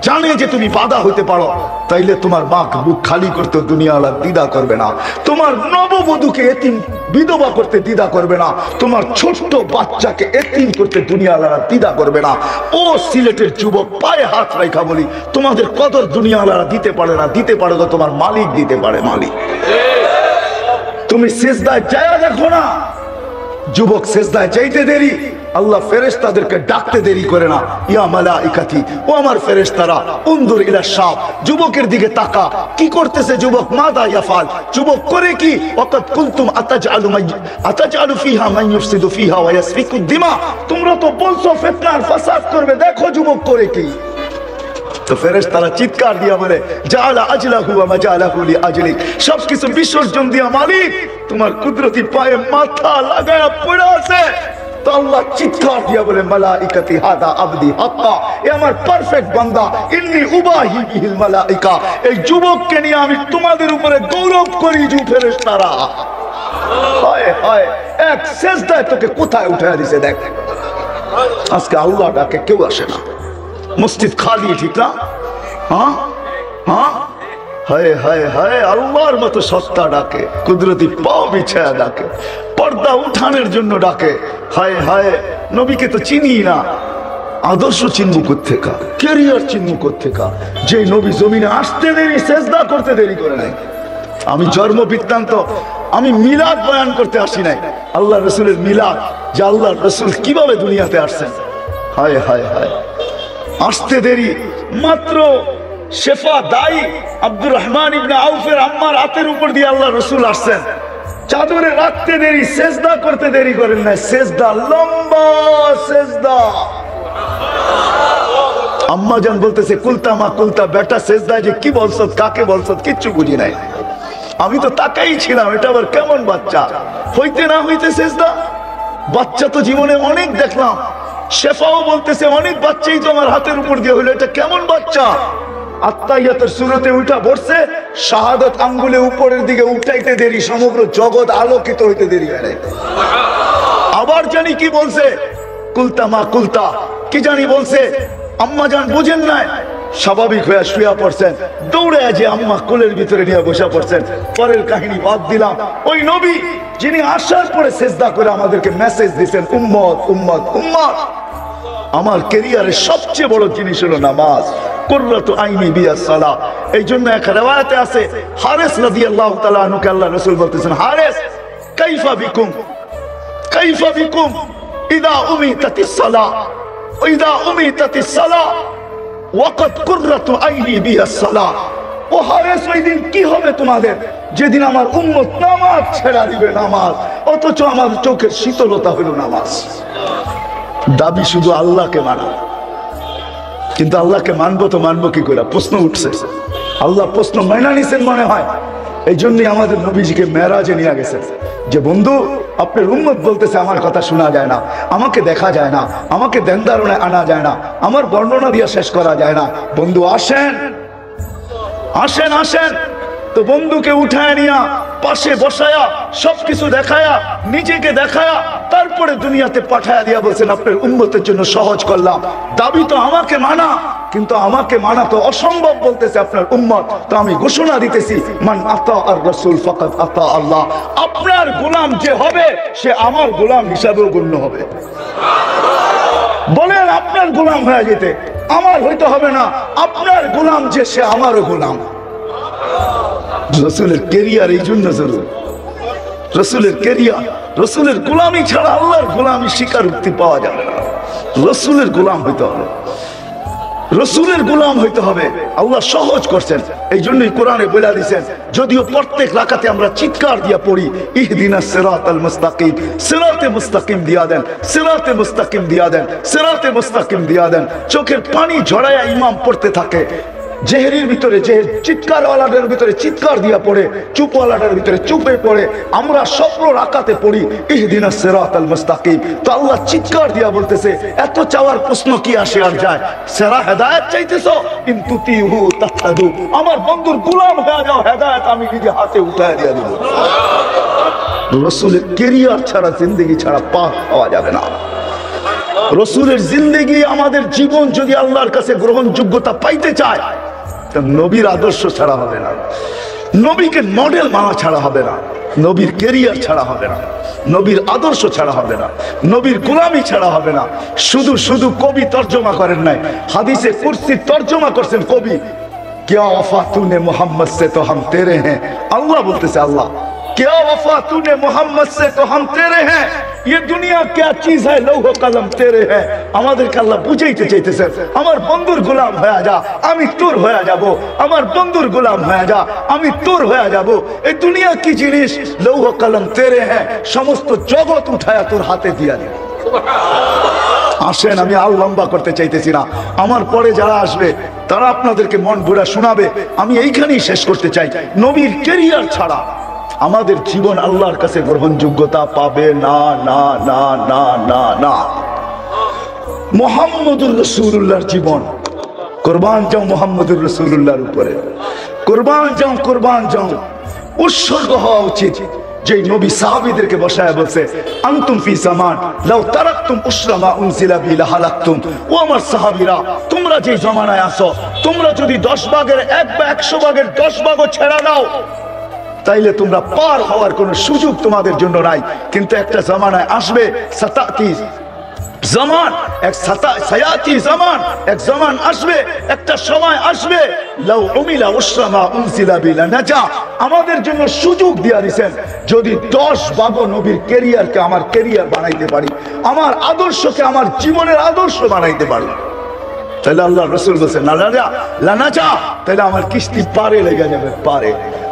জানে যে তুমি বাধা হইতে পারো, তাইলে তোমার বুক খালি করতে দুনিয়াওয়ালা দ্বিধা করবে না, তোমার নববধূকে এতিম বিধবা করতে দ্বিধা করবে না, তোমার ছোট্ট বাচ্চাকে এতিম করতে দুনিয়াওয়ালারা দ্বিধা করবে না। ও সিলেটের যুবক পায়ে হাত রাখা বলি, তোমাদের কদর দুনিয়াওয়ালারা দিতে পারে না, দিতে পারে তো তোমার মালিক দিতে পারে, মালিক। তুমি সিজদায় যায় দেখো না, যুবক সিজদায় যাইতে দেরি, আল্লাহ ফেরেশতাদেরকে ডাকতে দেরি করে না। ইয়া মালাইকাতি, ও আমার ফেরেশতারা, উনজুর ইলা শাব, যুবকের দিকে তাকা, কি করতেছে যুবক? মাদা ইয়াফাল, যুবক করে কি? ওয়াকাদ কুনতুম আতাজআলু ফিহা মান ইউফসিদু ফিহা ওয়া ইয়াসফিকুদ দিমা, তোমরা তো বলছো ফিতনা আর ফাসাদ করবে, দেখো যুবক করে কি। তো ফেরেশতারা চিৎকার দিয়া বলে জাআলা আজলাহু ওয়া মাজালাহু লিআজলিক, সবকিছু বিসর্জন দিয়া মালিক তোমার কুদরতি পায়ে মাথা লাগায়া পড়ে আছে। তো আল্লাহ চিৎকার দিয়া বলে মালাইকাতি হাদা আবদি হাক্কা, এ আমার পারফেক্ট বান্দা, ইন্নী উবাহি বিহিল মালাইকা, এই যুবককে নিয়ে আমি তোমাদের উপরে গৌরব করি। ফেরেশতারা হায় হায়, এক সিজদায় তোকে কোথায় উঠায়া দিছে দেখ। আজকে আল্লাহ ডাকে কেউ আসে না, মসজিদ খালি, ঠিক না? হ্যাঁ হ্যাঁ, হায় হায় হায়, আল্লাহর মতো সত্তা ডাকে, কুদরতি পাও বিছায়া ডাকে, পর্দা উঠানোর জন্য ডাকে। হায় হায়, নবীকে তো চিনি না, আদর্শ চিনবো কোত্থেকা, ক্যারিয়ার চিনবো কোত্থেকা, যে নবী জমিনে আসতে দেরি, সেজদা করতে দেরি করে নাই। আমি জন্ম বৃত্তান্ত, আমি মিলাদ বয়ান করতে আসি নাই, আল্লাহ রসুলের মিলাদ, যে আল্লাহ রসুল কিভাবে দুনিয়াতে আসছেন। হায় হায় হায়, আসতে দেরি মাত্র শেফা দায়ী আব্দুর রহমান ইবনে আউফের আম্মার হাতের উপর দিয়ে আল্লাহ রসুল আসছেন, চাদরে রাখতে দেরি, সেজদা করতে দেরি করেন না, সেজদা লম্বা সেজদা। আম্মা জান বলতেছে কুলতা মা কুলতা, বেটা সেজদা যে কি বলছ, কাকে বলছ, কিচ্ছু বুঝি নাই, আমি তো তাকাই ছিলাম, এটা আবার কেমন বাচ্চা, হইতে না হইতে সেজদা। বাচ্চা তো জীবনে অনেক দেখলাম, শেফাও বলতেছে অনেক বাচ্চাই তো আমার হাতের উপর দিয়ে হইলো, এটা কেমন বাচ্চা। আত্তাহিয়াতের সূরতে উঠা বসছে, শাহাদাত আঙ্গুলে উপরের দিকে উঠাইতে দেরি, সমগ্র জগৎ আলোকিত হইতে দেরি হয়। আবার জানি কি বলছে, কুলতা মা কুলতা, কি জানি বলছে, আম্মা জান বুঝেন নাই, স্বাভাবিক হয়ে শুয়ে পড়ছেন, দৌড়ে যে আম্মা কোলের ভিতরে নিয়ে বসে পড়ছেন। পরের কাহিনী বাদ দিলাম, ওই নবী যিনি আসার পরে সেজদা করে আমাদেরকে মেসেজ দিচ্ছেন, উম্মত উম্মত উম্মত। আমার ক্যারিয়ারের সবচেয়ে বড় জিনিস হলো নামাজ, কুররাতু আইনি বিয়াস সালাহ। এই জন্য এক রিওয়ায়াতে আছে, হারেস রাদিয়াল্লাহু তাআলা আনহুকে আল্লাহ রাসূল বলতেছেন, হারেস কাইফা বিকুম কাইফা বিকুম ইদা উমিতাতিস সালাহ ইদা উমিতাতিস সালাহ ওয়াকাত কুররাতু আইনি বিয়াস সালাহ। ও হারেস, ওই দিন কি হবে তোমাদের যেদিন আমার উম্মত নামাজ ছেড়ে দিবে, নামাজ, অথচ আমার চোখের শীতলতা হলো নামাজ। দাবি শুধু আল্লাহকে মানা, কিন্তু আল্লাহকে মানবো তো মানবো কি করে? প্রশ্ন উঠছে, আল্লাহ প্রশ্ন মাইনা নিছেন মনে হয়। এই জন্যই আমাদের নবীজিকে মেরাজে নিয়ে গেছেন, যে বন্ধু আপনার উম্মত বলতেছে আমার কথা শোনা যায় না, আমাকে দেখা যায় না, আমাকে ধ্যান ধারণায় আনা যায় না, আমার বর্ণনা দিয়ে শেষ করা যায় না। বন্ধু আসেন আসেন আসেন। তো বন্ধুকে উঠায় নিয়া পাশে বসায়া সবকিছু দেখায়া নিজেকে দেখায়া তারপরে দুনিয়াতে পাঠায়া দিয়া বলছেন আপনার উম্মতের জন্য সহজ করলাম। দাবি তো আমাকে মানা, কিন্তু আমাকে মানা তো অসম্ভব বলতেছে আপনার উম্মত। তো আমি ঘোষণা দিতেছি, মান আতা আর রাসূল ফাকাদ আতা আল্লাহ। আপনার গোলাম যে হবে সে আমার গোলাম হিসাবেও গণ্য হবে। বলেন আপনার গোলাম হয়ে যেতে, আমার হইতে হবে না, আপনার গোলাম যে সে আমারও গোলাম। রসুলের কেরিয়ার এই জন্য জরুরি, রসুলের কেরিয়ার, রসুলের গোলামি ছাড়া আল্লাহর গোলামি স্বীকারোক্তি পাওয়া যাবে না। রসুলের গোলাম হইতে হবে, রসুলের গোলাম হইতে হবে। আল্লাহ সহজ করছেন, এই জন্যই কোরআনে বলে দিয়েছেন। যদিও প্রত্যেক রাকাতে আমরা চিৎকার দিয়া পড়ি, ইহদিনাস সিরাতাল মুস্তাকিম, সিরাতে মুস্তাকিম দিয়া দেন, সিরাতে মুস্তাকিম দিয়া দেন, সিরাতে মুস্তাকিম দিয়া দেন। চোখের পানি ঝরায়া ইমাম পড়তে থাকে, জেহেরির ভিতরে যে চিৎকারওয়ালাদের ভিতরে চিৎকার দিয়া পড়ে, চুপওয়ালাদের ভিতরে চুপে পড়ে। আমরা স্বপ্ন রাকাতে পড়ি ইহদিনাস সিরাতাল মুস্তাকিম। তো আল্লাহ চিৎকার দিয়া বলতেছে, এত চাওয়ার প্রশ্ন কি আসে আর যায়? সেরা হেদায়েত চাইতেছো, ইন তুতিহু তাহতাদু। আমার বন্ধুর গোলাম হয়ে যাও, হেদায়েত আমি নিজে হাতে উঠায় দিয়া দেব। রাসূলের কেরিয়ার ছাড়া, জিন্দেগি ছাড়া পার পাওয়া যাবে না। রসুলের জিন্দেগি, আমাদের জীবন যদি আল্লাহর কাছে গ্রহণযোগ্যতা পাইতে চায়, নবীর আদর্শ ছাড়া হবে না, নবীকে মডেল মানা ছাড়া হবে না, নবীর কেরিয়ার ছাড়া হবে না, নবীর আদর্শ ছাড়া হবে না, নবীর গোলামি ছাড়া হবে না। শুধু শুধু কবি তর্জমা করেন নাই, হাদিসে কুরসি তর্জমা করছেন কবি। क्या वफा तूने मोहम्मद से तो हम तेरे हैं। अल्लाह बोलते से, अल्लाह क्या वफा तूने मोहम्मद से तो हम तेरे हैं। ये दुनिया क्या चीज है, लौह कलम तेरे हैं। আমাদেরকে আল্লাহ বুঝাইতে চাইতেছেন, আমার বন্ধুর গোলাম হয়ে যা, আমি তোর হয়ে যাব। আমার বন্ধুর গোলাম হয়ে যা, আমি তোর হয়ে যাব। এই দুনিয়া কি জিনিস, লৌহ কলম তেরে হ্যাঁ, সমস্ত জগৎ উঠায়া তোর হাতে দিয়া দিব। আসেন, আমি আর লম্বা করতে চাইতেছি না, আমার পরে যারা আসবে তারা আপনাদেরকে মন ভরা শোনাবে। আমি এইখানেই শেষ করতে চাই, নবীর কেরিয়ার ছাড়া আমাদের জীবন আল্লাহর কাছে গ্রহণযোগ্যতা পাবে না, না না না না না। মুহাম্মদুর রাসূলুল্লাহর জীবন, কুরবান যাও মুহাম্মদুর রাসূলুল্লাহর উপরে, কুরবান যাও, কুরবান যাও। উৎসর্গ হওয়া উচিত। যে নবী সাহাবীদেরকে বসায় বলছে, আনতুম ফি জামান লাউ তারাকতুম উশরা মা উনজিলা বি লাহালাকতুম। ও আমার সাহাবীরা, তোমরা যে জামানায় আছো, তোমরা যদি 10 ভাগের 1 বা 100 ভাগের 10 ভাগও ছেড়ে দাও, তাইলে তোমরা পার হওয়ার কোনো সুযোগ তোমাদের জন্য নাই। কিন্তু একটা জামানায় আসবে, সাতাতি জামান, এক সায়াতি জামান, এক জামান আসবে, একটা সময় আসবে, লাউ উমিলা উশরা মা উনজিলা বিলা নাজা। আমাদের জন্য সুযোগ দিয়া দিবেন, যদি 10 ভাগ নবীর ক্যারিয়ারকে আমার ক্যারিয়ার বানাইতে পারি, আমার আদর্শকে আমার জীবনের আদর্শ বানাইতে পারি, তাহলে আল্লাহ রাসূল বলেন লানাজা, তাহলে আমার কিস্তি পারে লেগে যাবে, পারে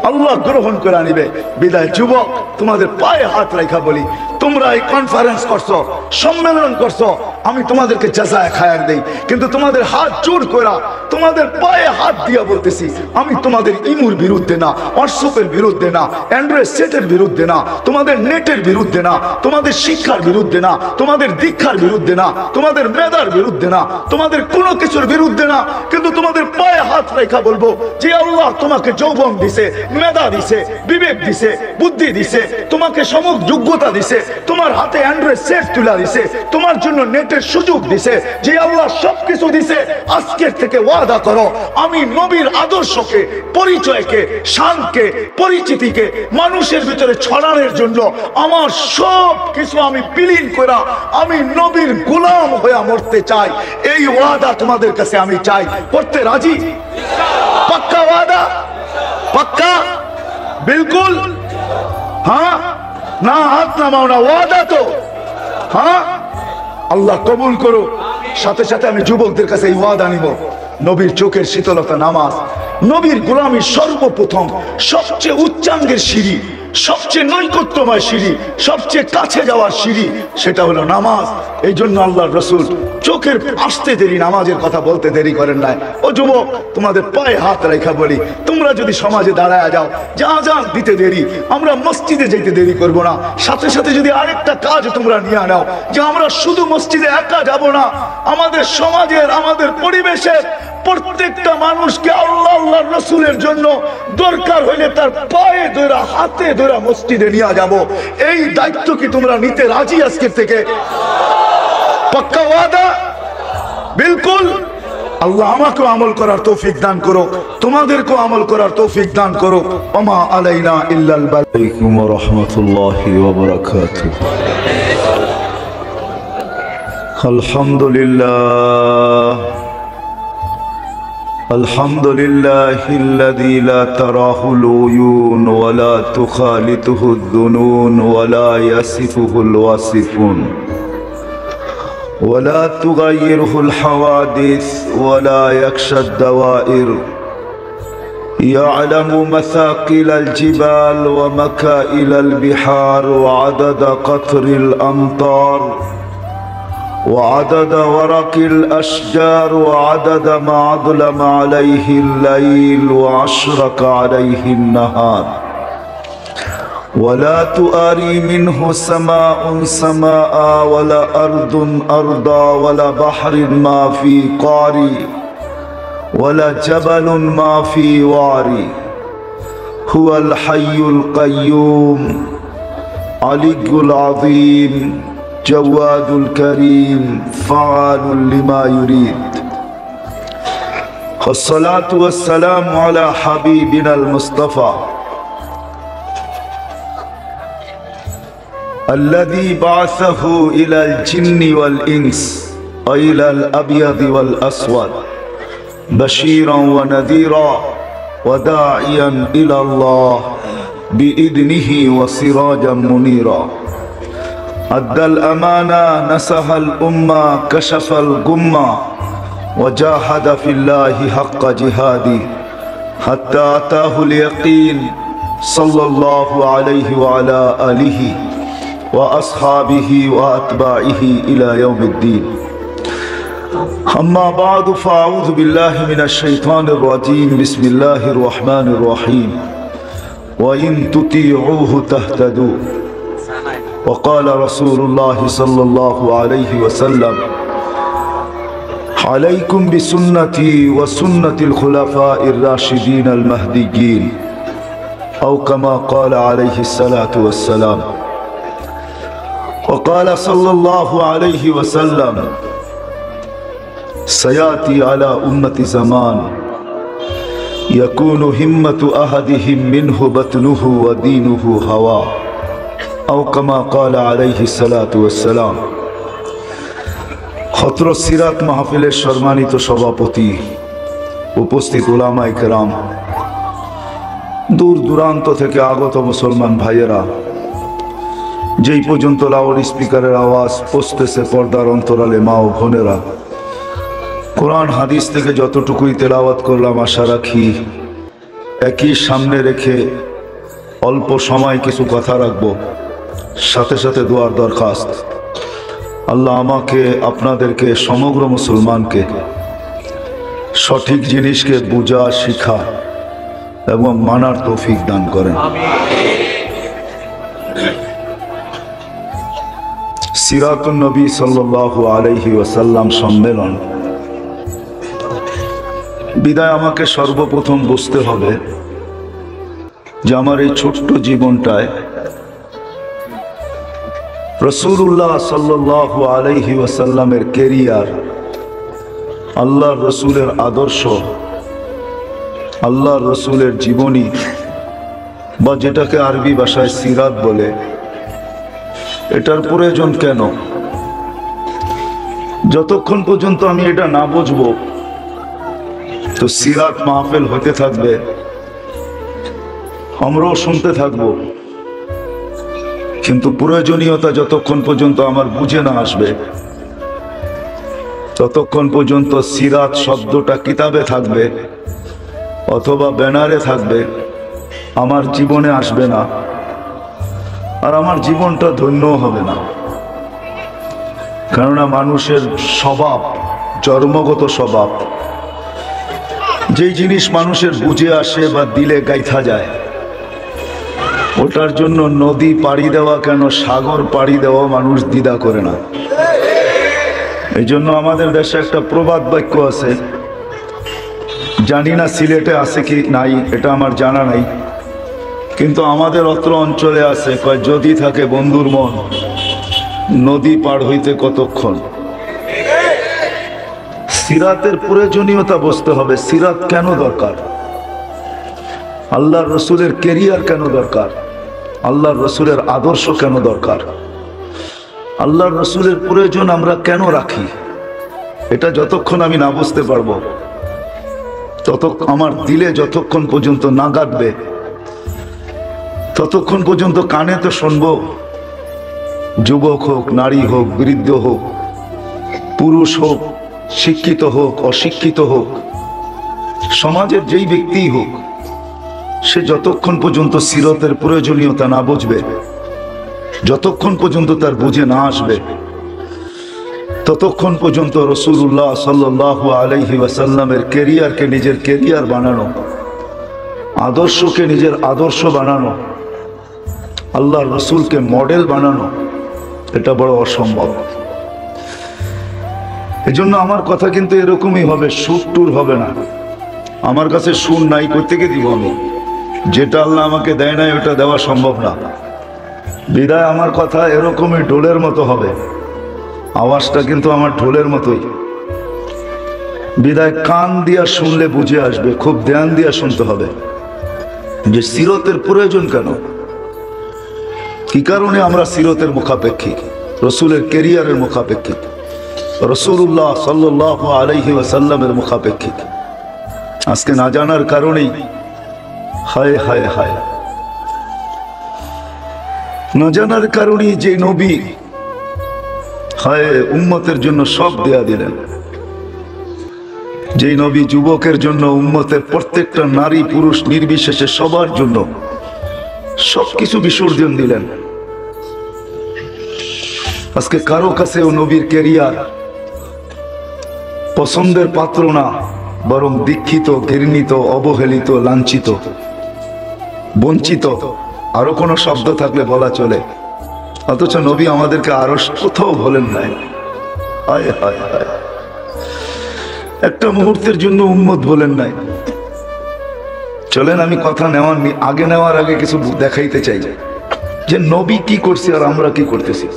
আল্লাহ গ্রহণ করে নিবে। বিদায় যুবক, তোমাদের পায়ে হাত রাখা বলি, তোমরা এই কনফারেন্স করছো, সম্মেলন করছো, আমি তোমাদেরকে জাযায়ে খায়ের দেই, কিন্তু তোমাদের হাত জোর করা, তোমাদের পায়ে হাত দিয়া বলতেছি, আমি তোমাদের ইমুর বিরুদ্ধে না, হোয়াটসঅ্যাপের বিরুদ্ধে না, অ্যান্ড্রয়েড সেটের বিরুদ্ধে না, তোমাদের নেটের বিরুদ্ধে না, তোমাদের শিক্ষার বিরুদ্ধে না, তোমাদের দীক্ষার বিরুদ্ধে না, তোমাদের মেধার বিরুদ্ধে না, তোমাদের কোনো কিছুর বিরুদ্ধে না, কিন্তু তোমাদের পায়ে হাত রেখা বলবো যে আল্লাহ তোমাকে যৌবন দিছে, মেধা দিছে, বিবেক দিছে, বুদ্ধি দিছে, তোমাকে সমগ্র যোগ্যতা দিছে, তোমার হাতে অ্যান্ড্রয়েড সেট তুলে দিছে, তোমার জন্য নেটের সুযোগ দিছে, যে আল্লাহ সবকিছু দিছে। আজকের থেকে ওয়াদা করো, আমি নবীর আদর্শকে, পরিচয়কে, শানকে, পরিচিতিকে মানুষের ভিতরে ছড়ানোর জন্য আমার সব কিছু আমি বিলীন করা আমি নবীর গোলাম হয়ে মরতে চাই। এই ওয়াদা তোমাদের কাছে আমি চাই। করতে রাজি? পাক্কা ওয়াদা? পাক্কা? বিলকুল? হ্যাঁ না? হাত নামাও না, ওয়াদা তো? হ্যাঁ, আল্লাহ কবুল করো। সাথে সাথে আমি যুবকদের কাছে এই ওয়াদা নিব, নবীর চোখের শীতলতা নামাজ, নবীর গোলামী সর্বপ্রথম সবচেয়ে উচ্চাঙ্গের সিঁড়ি, সবচেয়ে নৈকট্যময় সিঁড়ি, সবচেয়ে কাছে যাওয়ার সিঁড়ি, সেটা হলো নামাজ। এই জন্য আল্লাহর রাসূল চোখের আসতে দেরি, নামাজের কথা বলতে দেরি করেন নাই। ও যুবক, তোমাদের পায়ে হাত রেখা বলি, তোমরা যদি সমাজে দাঁড়ায় যাও, যা আযান দিতে দেরি, আমরা মসজিদে যেতে দেরি করব না। সাথে সাথে যদি আরেকটা কাজ তোমরা নিয়ে নাও, যে আমরা শুধু মসজিদে একা যাব না, আমাদের সমাজের, আমাদের পরিবেশের প্রত্যেকটা মানুষকে আল্লাহ আল্লাহর রাসূলের জন্য দরকার হইলে তার পায়ে ধরে, হাতে ধরে মসজিদে নিয়ে যাব। এই দায়িত্ব কি তোমরা নিতে রাজি আজকের থেকে? পাক্কা ওয়াদা? বিলকুল? আল্লাহ আমাকেও আমল করার তৌফিক দান করো, তোমাদেরকেও আমল করার তৌফিক দান করো। ওমা আলাইনা ইল্লাল বালাগ। আলাইকুম ওয়া রাহমাতুল্লাহি ওয়া বারাকাতুহু। আলহামদুলিল্লাহ আলহামদুলিল্লাহিল্লাযী লা তারাহুল উয়ুন ওয়া লা তুখালিতুহুদ দুনুন ওয়া লা ইয়াসিফুহুল ওয়াসিফুন ওয়া লা তুগায়্যিরুহুল হাওয়াদিস ওয়া লা ইয়াখশাদ দাওয়াইর ইয়া'লামু মাসাকিলাল জিবাল ওয়া মাকাইলাল বিহার ওয়া আদাদা কাতরিল আমতার وعدد ورق الأشجار وعدد ما أظلم عليه الليل وأشرق عليه النهار ولا تؤاري منه سماء سماء ولا أرض أرضا ولا بحر ما في قاري ولا جبل ما في واري هو الحي القيوم علي العظيم جواد الكريم فعال لما يريد والصلاة والسلام على حبيبنا المصطفى الذي بعثه إلى الجن والإنس وإلى الأبيض والأسود بشيرا ونذيرا وداعيا إلى الله بإذنه وسراجا منيرا أدى الأمانة نصح الأمة كشف الغمة وجاهد في الله حق جهاده حتى أتاه اليقين صلى الله عليه وعلى آله وأصحابه وأتباعه إلى يوم الدين أما بعد فأعوذ بالله من الشيطان الرجيم بسم الله الرحمن الرحيم وإن تطيعوه تهتدوا وقال رسول الله صلى الله عليه وسلم عليكم بسنتي وسنة الخلفاء الراشدين المهديين أو كما قال عليه الصلاة والسلام وقال صلى الله عليه وسلم سيأتي على أمة زمان يكون همة أحدهم منه بطنه ودينه هواه أو كما قال عليه الصلاة والسلام খতর সিরাত মাহফিলের সম্মানিত সভাপতি, উপস্থিত উলামায়ে কেরাম, দূর দূরান্ত থেকে আগত মুসলমান ভাইয়েরা, যেই পর্যন্ত লাউড স্পিকারের আওয়াজ পৌঁছতেছে পর্দার অন্তরালে মা ও বোনেরা, কোরআন হাদিস থেকে যতটুকুই তেলাওয়াত করলাম আশা রাখি একই সামনে রেখে অল্প সময় কিছু কথা রাখবো। সাথে সাথে দোয়ার দরখাস্ত, আল্লাহ আমাকে, আপনাদেরকে, সমগ্র মুসলমানকে সঠিক জিনিসকে বুঝা, শিখা এবং মানার তৌফিক দান করেন। সিরাতুন নবী সাল্লাল্লাহু আলাইহি ওয়াসাল্লাম সম্মেলন বিদায় আমাকে সর্বপ্রথম বুঝতে হবে যে আমার এই ছোট্ট জীবনটায় রাসূলুল্লাহ সাল্লাল্লাহু আলাইহি ওয়াসাল্লামের ক্যারিয়ার, আল্লাহর রসুলের আদর্শ, আল্লাহর রসুলের জীবনী, বা যেটাকে আরবি ভাষায় সিরাত বলে, এটার প্রয়োজন কেন? যতক্ষণ পর্যন্ত আমি এটা না বুঝবো, তো সিরাত মাহফিল হতে থাকবে, আমরাও শুনতে থাকবো, কিন্তু প্রয়োজনীয়তা যতক্ষণ পর্যন্ত আমার বুঝে না আসবে, ততক্ষণ পর্যন্ত সিরাত শব্দটা কিতাবে থাকবে অথবা ব্যানারে থাকবে, আমার জীবনে আসবে না, আর আমার জীবনটা ধন্য হবে না। কেননা মানুষের স্বভাব, জন্মগত স্বভাব, যেই জিনিস মানুষের বুঝে আসে বা দিলে গাইথা যায়, ওটার জন্য নদী পাড়ি দেওয়া কেন, সাগর পাড়ি দেওয়া মানুষ দ্বিধা করে না। এই জন্য আমাদের দেশে একটা প্রবাদ বাক্য আছে, জানি না সিলেটে আছে কি নাই, এটা আমার জানা নাই, কিন্তু আমাদের অত্র অঞ্চলে আছে, কয় যদি থাকে বন্ধুর মন, নদী পার হইতে কতক্ষণ। সিরাতের প্রয়োজনীয়তা বুঝতে হবে। সিরাত কেন দরকার? আল্লাহর রসুলের ক্যারিয়ার কেন দরকার? আল্লাহর রসুলের আদর্শ কেন দরকার? আল্লাহর রসুলের প্রয়োজন আমরা কেন রাখি? এটা যতক্ষণ আমি না বুঝতে পারবো, আমার দিলে যতক্ষণ পর্যন্ত না গাঁথবে, ততক্ষণ পর্যন্ত কানে তো শুনবো। যুবক হোক, নারী হোক, বৃদ্ধ হোক, পুরুষ হোক, শিক্ষিত হোক, অশিক্ষিত হোক, সমাজের যেই ব্যক্তিই হোক, সে যতক্ষণ পর্যন্ত সিরতের প্রয়োজনীয়তা না বুঝবে, যতক্ষণ পর্যন্ত তার বুঝে না আসবে, ততক্ষণ পর্যন্ত রাসূলুল্লাহ সাল্লাল্লাহু আলাইহি ওয়াসাল্লামের ক্যারিয়ারকে নিজের ক্যারিয়ার বানানো, আদর্শকে নিজের আদর্শ বানানো, আল্লাহর রসুলকে মডেল বানানো, এটা বড় অসম্ভব। এজন্য আমার কথা কিন্তু এরকমই হবে, সুর টুর হবে না। আমার কাছে সুর নাই, কোত্থেকে দিব আমি? যেটা আল্লাহ আমাকে দেয় নাই ওটা দেওয়া সম্ভব না। বিদায় আমার কথা এরকমই ঢোলের মতো হবে, আওয়াজটা কিন্তু আমার ঢোলের মতোই। বিদায় কান দিয়া শুনলে বুঝে আসবে, খুব ধ্যান দিয়া শুনতে হবে যে সিরতের প্রয়োজন কেন, কি কারণে আমরা সিরতের মুখাপেক্ষী, রসুলের ক্যারিয়ারের মুখাপেক্ষী, রাসূলুল্লাহ সাল্লাল্লাহু আলাইহি ওয়াসাল্লামের মুখাপেক্ষী। আজকে না জানার কারণেই হায় হায় হায়, না জানার কারণেই যে নবী হায় উম্মতের জন্য সব দেয়া দিলেন, যেই নবী যুবকের জন্য, উম্মতের প্রত্যেকটা নারী পুরুষ নির্বিশেষে সবার জন্য সবকিছু বিসর্জন দিলেন, আজকে কারো কাছে ও নবীর ক্যারিয়ার পছন্দের পাত্র না, বরং দীক্ষিত, ঘৃণিত, অবহেলিত, লাঞ্ছিত, বঞ্চিত, আরো কোনো শব্দ থাকলে বলা চলে। অথচ নবী আমাদেরকে আরো কোথাও বলেন নাই। হায় হায় হায়, একটা মুহূর্তের জন্য উম্মত বলেন নাই। চলেন আমি কথা নেওয়ার আগে কিছু দেখাইতে চাই যে নবী কি করছে আর আমরা কি করতেছি।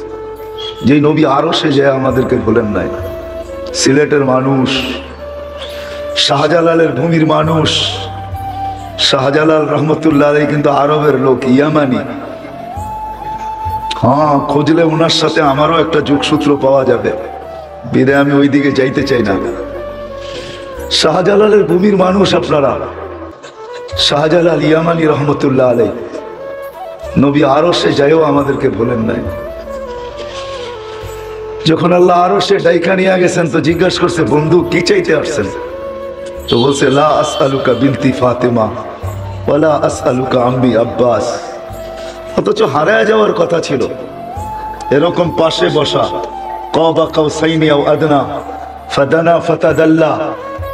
যে নবী আরো সে যায় আমাদেরকে বলেন নাই। সিলেটের মানুষ, শাহজালালের ভূমির মানুষ, শাহজালাল রহমতুল্লাহ আলাইহি কিন্তু আরবের লোক, ইয়ামানি। হ্যাঁ, খুঁজলে ওনার সাথে আমারও একটা যোগসূত্র পাওয়া যাবে, বিদায় আমি ওই দিকে যাইতে চাই না। শাহজালালের ভূমির মানুষ আপনারা, শাহজালাল ইয়ামানি রহমতুল্লাহ আলাইহি। নবী আরো সে যায়ও আমাদেরকে বলেন নাই। যখন আল্লাহ আরো সে ডাইকা নিয়ে গেছেন, তো জিজ্ঞাসা করছে, বন্ধু কি চাইতে আসছেন? তো বলছে, লা আসআলুকা বিনতি ফাতেমা ওয়ালা আসআলুকা আম্মি আব্বাস। অথচ হারায় যাওয়ার কথা ছিল। এরকম পাশে বসা, কাবা কাউসাইনি আও আদনা ফাদানা ফাতাদাল্লা,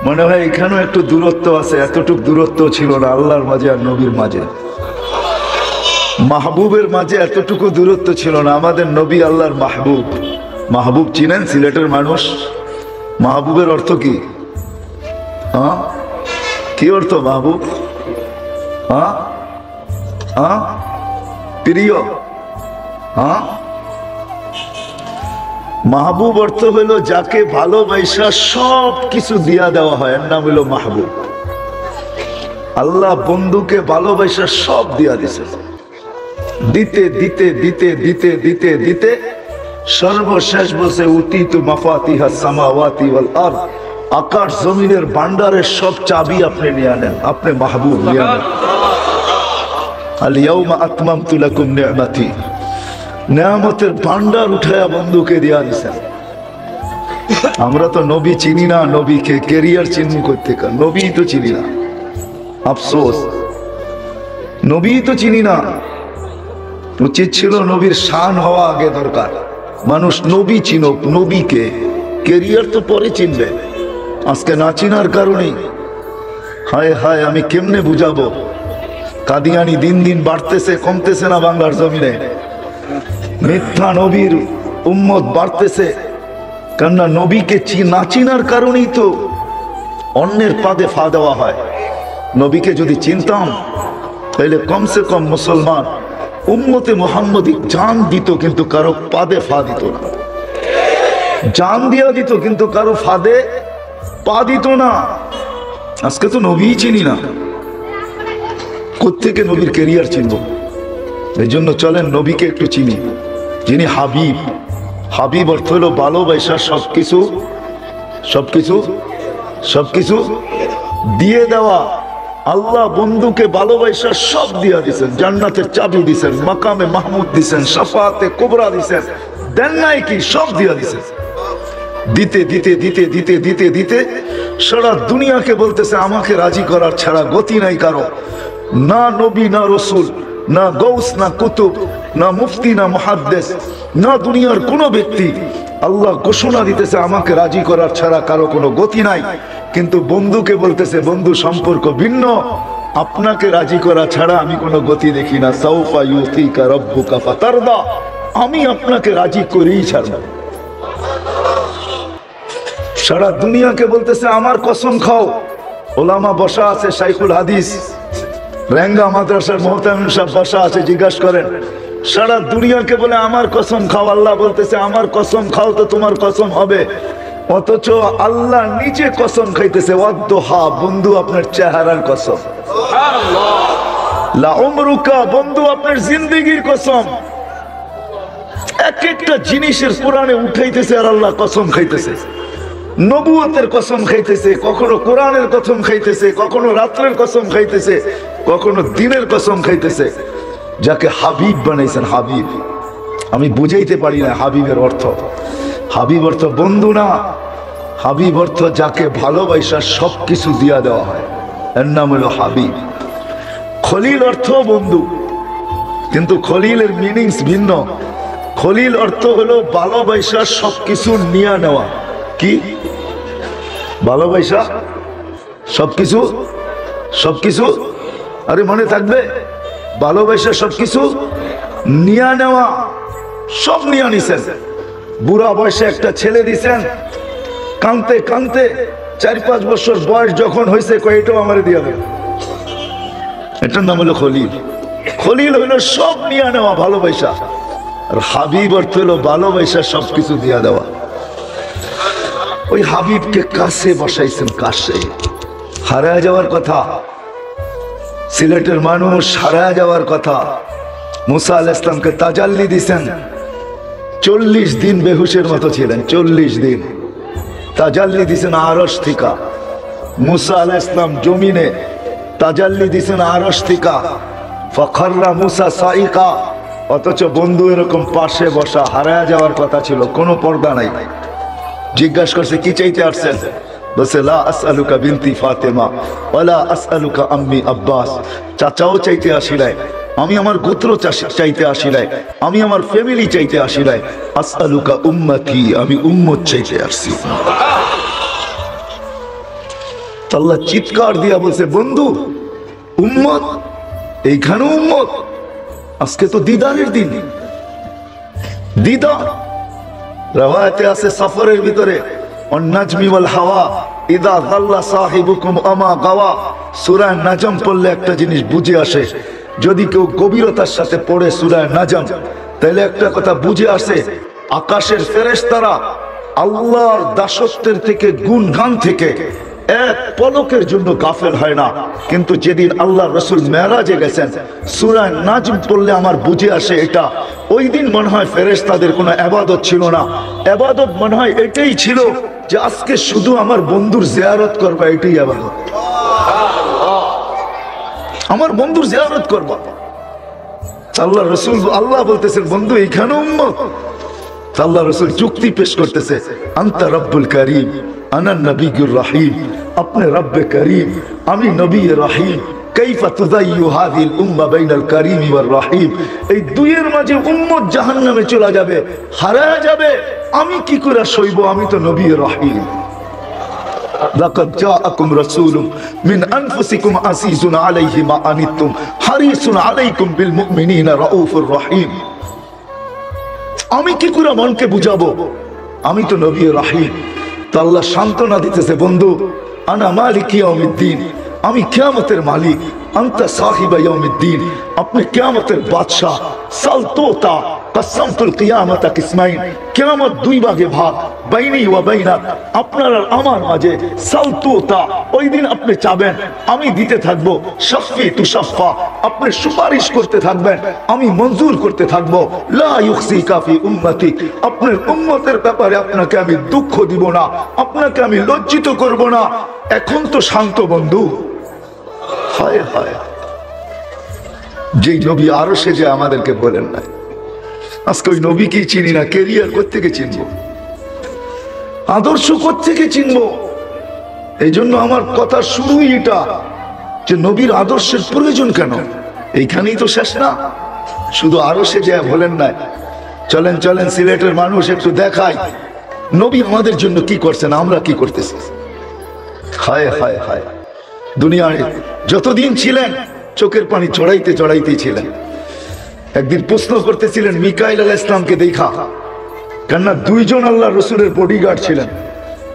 মনে হয় এখানেও একটু দূরত্ব আছে। এতটুক দূরত্ব ছিল না আল্লাহর মাঝে আর নবীর মাঝে, মাহবুবের মাঝে এতটুকু দূরত্ব ছিল না। আমাদের নবী আল্লাহর মাহবুব। মাহবুব চিনেন সিলেটের মানুষ? মাহবুবের অর্থ কি? হ্যাঁ, কি অর্থ মাহবুব? হ্যাঁ হ্যাঁ, প্রিয়। হ্যাঁ, মাহবুব অর্থ হলো যাকে ভালোবাসা সব কিছু দিয়া দেওয়া হয়, এর নাম হলো মাহবুব। আল্লাহ বন্ধুকে ভালোবাসা সব দিয়া দিছে, দিতে দিতে দিতে দিতে দিতে দিতে সর্বশেষ বসে উতিতু মাফাতিহা সামাওয়াতি ওয়াল আরদ, আকাশ জমিনের ভান্ডারের সব চাবি আপনি নিয়ে নেন, আপনি মাহবুব নিয়ে নেন। আল ইয়াউমা আতমামতু লাকুম নি'মাতি, নেয়ামতের ভান্ডার উঠায়া বন্ধুকে দিয়া দিছেন। আমরা তো নবী চিনি না, নবীকে কেরিয়ার চিহ্ন করতে নবী তো চিনি না, আফসোস নবী তো চিনি না। উচিত ছিল নবীর শান হওয়া আগে দরকার, মানুষ নবী চিনুক, নবীকে, কেরিয়ার তো পরে চিনবে। আজকে না চিনার কারণে হায় হায় আমি কেমনে বুঝাবো, কাদিয়ানি দিন দিন বাড়তেছে, কমতেছে না বাংলার জমিনে। মিথ্যা নবীর উম্মত বাড়তেছে, কেননা নবীকে না চিনার কারণেই তো অন্যের পাদে ফা দেওয়া হয়। নবীকে যদি চিনতাম তাহলে কমসে কম মুসলমান উম্মতে মুহাম্মদী জান দিত, কিন্তু কারো পাদে ফা দিত না। জান দিয়া দিত কিন্তু কারো ফাদে পা দিত না। আজকে তো নবী চিনি না, কোত্থেকে নবীর কেরিয়ার চিনব? এই জন্য চলেন নবীকে একটু চিনি, যিনি হাবিব। হাবিব অর্থ হলো ভালোবাসা সবকিছু সবকিছু সবকিছু দিয়ে দেওয়া। আল্লাহ বন্ধুকে ভালোবাসা সব দিয়া দিছেন, জান্নাতের চাবি দিছেন, মাকামে মাহমুদ দিছেন, শাফাতে কুবরা দিছেন, দেন নাই কি সব দিয়া দিছেন। দিতে দিতে দিতে দিতে দিতে দিতে সারা দুনিয়াকে বলতেছে আমাকে রাজি করার ছাড়া গতি নাই কারো, না নবী না রসুল, না গৌস না কুতুব, না মুফতি না মুহাদ্দিস, না দুনিয়ার কোনো ব্যক্তি। আল্লাহ ঘোষণা দিতেছে আমাকে রাজি করার ছাড়া কারো কোনো গতি নাই। কিন্তু বন্ধুকে বলতেছে বন্ধু সম্পর্ক ভিন্ন, আপনাকে রাজি করা ছাড়া আমি কোনো গতি দেখি না। সাউফা ইউতিকা রাব্বুকা ফাতারদা, আমি আপনাকে রাজি করেই ছাড়ব। সারা দুনিয়াকে বলতেছে আমার কসম খাও। ওলামা বসা আছে, শাইখুল হাদিস রেঙ্গা মাদ্রাসার মোহতামিম সাহেব বসা আছে, জিজ্ঞাসা করেন। সারা দুনিয়াকে বলে আমার কসম খাও, আল্লাহ বলতেছে আমার কসম খাও তো তোমার কসম হবে। অথচ আল্লাহ নিজে কসম খাইতেছে, ওয়াদ্দুহা, বন্ধু আপনার চেহারার কসম, লা উমরুকা, বন্ধু আপনার জিন্দেগির কসম। এক একটা জিনিসের কোরআনে উঠাইতেছে আর আল্লাহ কসম খাইতেছে। নবুয়তের কসম খাইতেছে, কখনো কোরআনের কসম খাইতেছে, কখনো রাত্রের কসম খাইতেছে, কখনো দিনের কসম খাইতেছে। যাকে হাবিব বানাইছেন, হাবিব আমি বুঝাইতে পারি না হাবিবের অর্থ। হাবিব অর্থ বন্ধু না, হাবিব অর্থ যাকে ভালোবাসা সবকিছু দিয়া দেওয়া হয়, এর নাম হলো হাবিব। খলিল অর্থ বন্ধু, কিন্তু খলিলের মিনিংস ভিন্ন। খলিল অর্থ হলো ভালোবাসা সবকিছু নিয়ে নেওয়া। কি ভালোবাসা সবকিছু সবকিছু, আরে মনে থাকবে, ভালোবাসা সবকিছু নিয়ে নেওয়া, সব নিয়ে নিছেন। বুড়া বয়সে একটা ছেলে দিছেন, কানতে কানতে 4-5 বছর বয়স যখন হয়েছে, এটাও আমার দিয়ে দেবে। এটার নাম হলো খলিল। খলিল হইলো সব নিয়ে নেওয়া ভালোবাসা, আর হাবিব অর্থ হলো ভালোবাসা সবকিছু দিয়ে দেওয়া। ওই হাবিবকে কাছে বসাইছেন, কাছে। হারায় যাওয়ার কথা, সিলেটের মানুষ হারায় যাওয়ার কথা। মুসা আলাইহিস সালামকে তাজাল্লি দিছেন, 40 দিন বেহুশের মতো ছিলেন, 40 দিন তাজাল্লি দিছেন আরশ থেকে। মুসা আলাইহিস সালাম জমিনে, তাজাল্লি দিছেন আরশ থেকে। ফাখাররা মুসা সাইকা, অথচ বন্ধু এরকম পাশে বসা। হারায় যাওয়ার কথা ছিল, কোনো পর্দা নাই। জিজ্ঞাসা করছে কি চাইতে আসছেন? বলছে লা আসআলুকা বিনতি ফাতেমা ওয়ালা আসআলুকা আম্মি আব্বাস। চাচাও চাইতে আসি নাই, আমি আমার গোত্র চাইতে আসি নাই, আমি আমার ফ্যামিলি চাইতে আসি নাই। আসআলুকা উম্মতি, আমি উম্মত চাইতে আসছি। আল্লাহ চিৎকার দিয়া বলছে বন্ধু উম্মত, এইখানে উম্মত। আজকে তো দিদারের দিন, দিদার। রাওয়ায়াতে আছে সফরের ভিতরে অন্নাজমি ওয়াল হাওয়া ইদা যাল্লা সাহিবুকুম আমা গাওয়া। সূরা নাজম পড়লে একটা জিনিস বুঝে আসে, যদি কেউ গভীরতার সাথে পড়ে সূরা নাজম, তাহলে একটা কথা বুঝে আসে, আকাশের ফেরেশতারা আল্লাহর দাসত্বের থেকে, গুণগান থেকে এক পলকের জন্য গাফেল হয় না। কিন্তু যেদিন আল্লাহ রসুল মেরাজে গেছেন, সূরা নাজম পড়লে আমার বুঝে আসে এটা ওই দিন মনে হয় ফেরেশতাদের কোনো ইবাদত ছিল না। ইবাদত মনে হয় এটাই ছিল যে আজকে শুধু আমার বন্ধুর জিয়ারত করবা, এটাই ইবাদত। আমার বন্ধুর জিয়ারত করবা। আল্লাহ রসুল, আল্লাহ বলতেছেন বন্ধু এখানে উম্মত। আল্লাহ রসুল যুক্তি পেশ করতেছে, আনতা রব্বুল করিম আনা নবিয়ুর রহিম, আপনি রব্বে করিম আমি নবী রহিম, কাইফা তুযায়্যু হাযিল উম্মাহ বাইনাল করিম ওয়ার রহিম। এই দুইয়ের মাঝে উম্মত জাহান্নামে চলে যাবে, হারায়া যাবে, আমি কি করে সইব? আমি তো নবী রহিম। লাকাদ জাআকুম রাসূলুম মিন আনফুসিকুম আসিসুন আলাইহি মা আনিতুম হারিসুন আলাইকুম বিল মুমিনিনা রাউফুর রহিম। আমি কি করে মনকে বুঝাবো? আমি তো নবী রহিম। তো আল্লাহ সান্ত্বনা দিতেছে, বন্ধু আনা মালিক ইয়াউমিদ্দিন, আমি কিয়ামতের মালিক। আনতা সাহিবা ইয়াউমিদ্দিন, আপনি কিয়ামতের বাদশা। সালতুতা কাসামতুল কিয়ামাতা কিসমাইন, কিয়ামত দুই ভাগে ভাগ, বাইনি ওয়া বাইনাক, আপনার আর আমার মাঝে। সালতুতা, ওই দিন আপনি চাবেন, আমি দিতে থাকবো। শাফি তুশাফা, আপনি সুপারিশ করতে থাকবেন, আমি মঞ্জুর করতে থাকবো। লা ইউখসিকা ফি উম্মতি, আপনার উম্মতের ব্যাপারে আপনাকে আমি দুঃখ দিব না, আপনাকে আমি লজ্জিত করব না। এখন তো শান্ত বন্ধু। হায় হায়, যেই নবী আরো সে যে আমাদেরকে বলেন না, আজকে ওই নবীকেই চিনি না। কেরিয়ার কোত্থেকে চিনবো? আদর্শ কোত্থেকে চিনবো? এই জন্য আমার কথা শুরুই এটা যে নবীর আদর্শের প্রয়োজন কেন? এইখানেই তো শেষ না, শুধু আরো সে যে বলেন না। চলেন চলেন, সিলেটের মানুষ একটু দেখায় নবী আমাদের জন্য কি করছেন, আমরা কি করতেছি। হায় হায় হায়, দুনিয়ায় যতদিন ছিলেন চোখের পানি চড়াইতে চড়াইতেই ছিলেন। একদিন প্রশ্ন করতেছিলেন মিকাইল আলাইহিস সালামকে দেখা, কেননা দুইজন আল্লাহ রসুলের বডিগার্ড ছিলেন।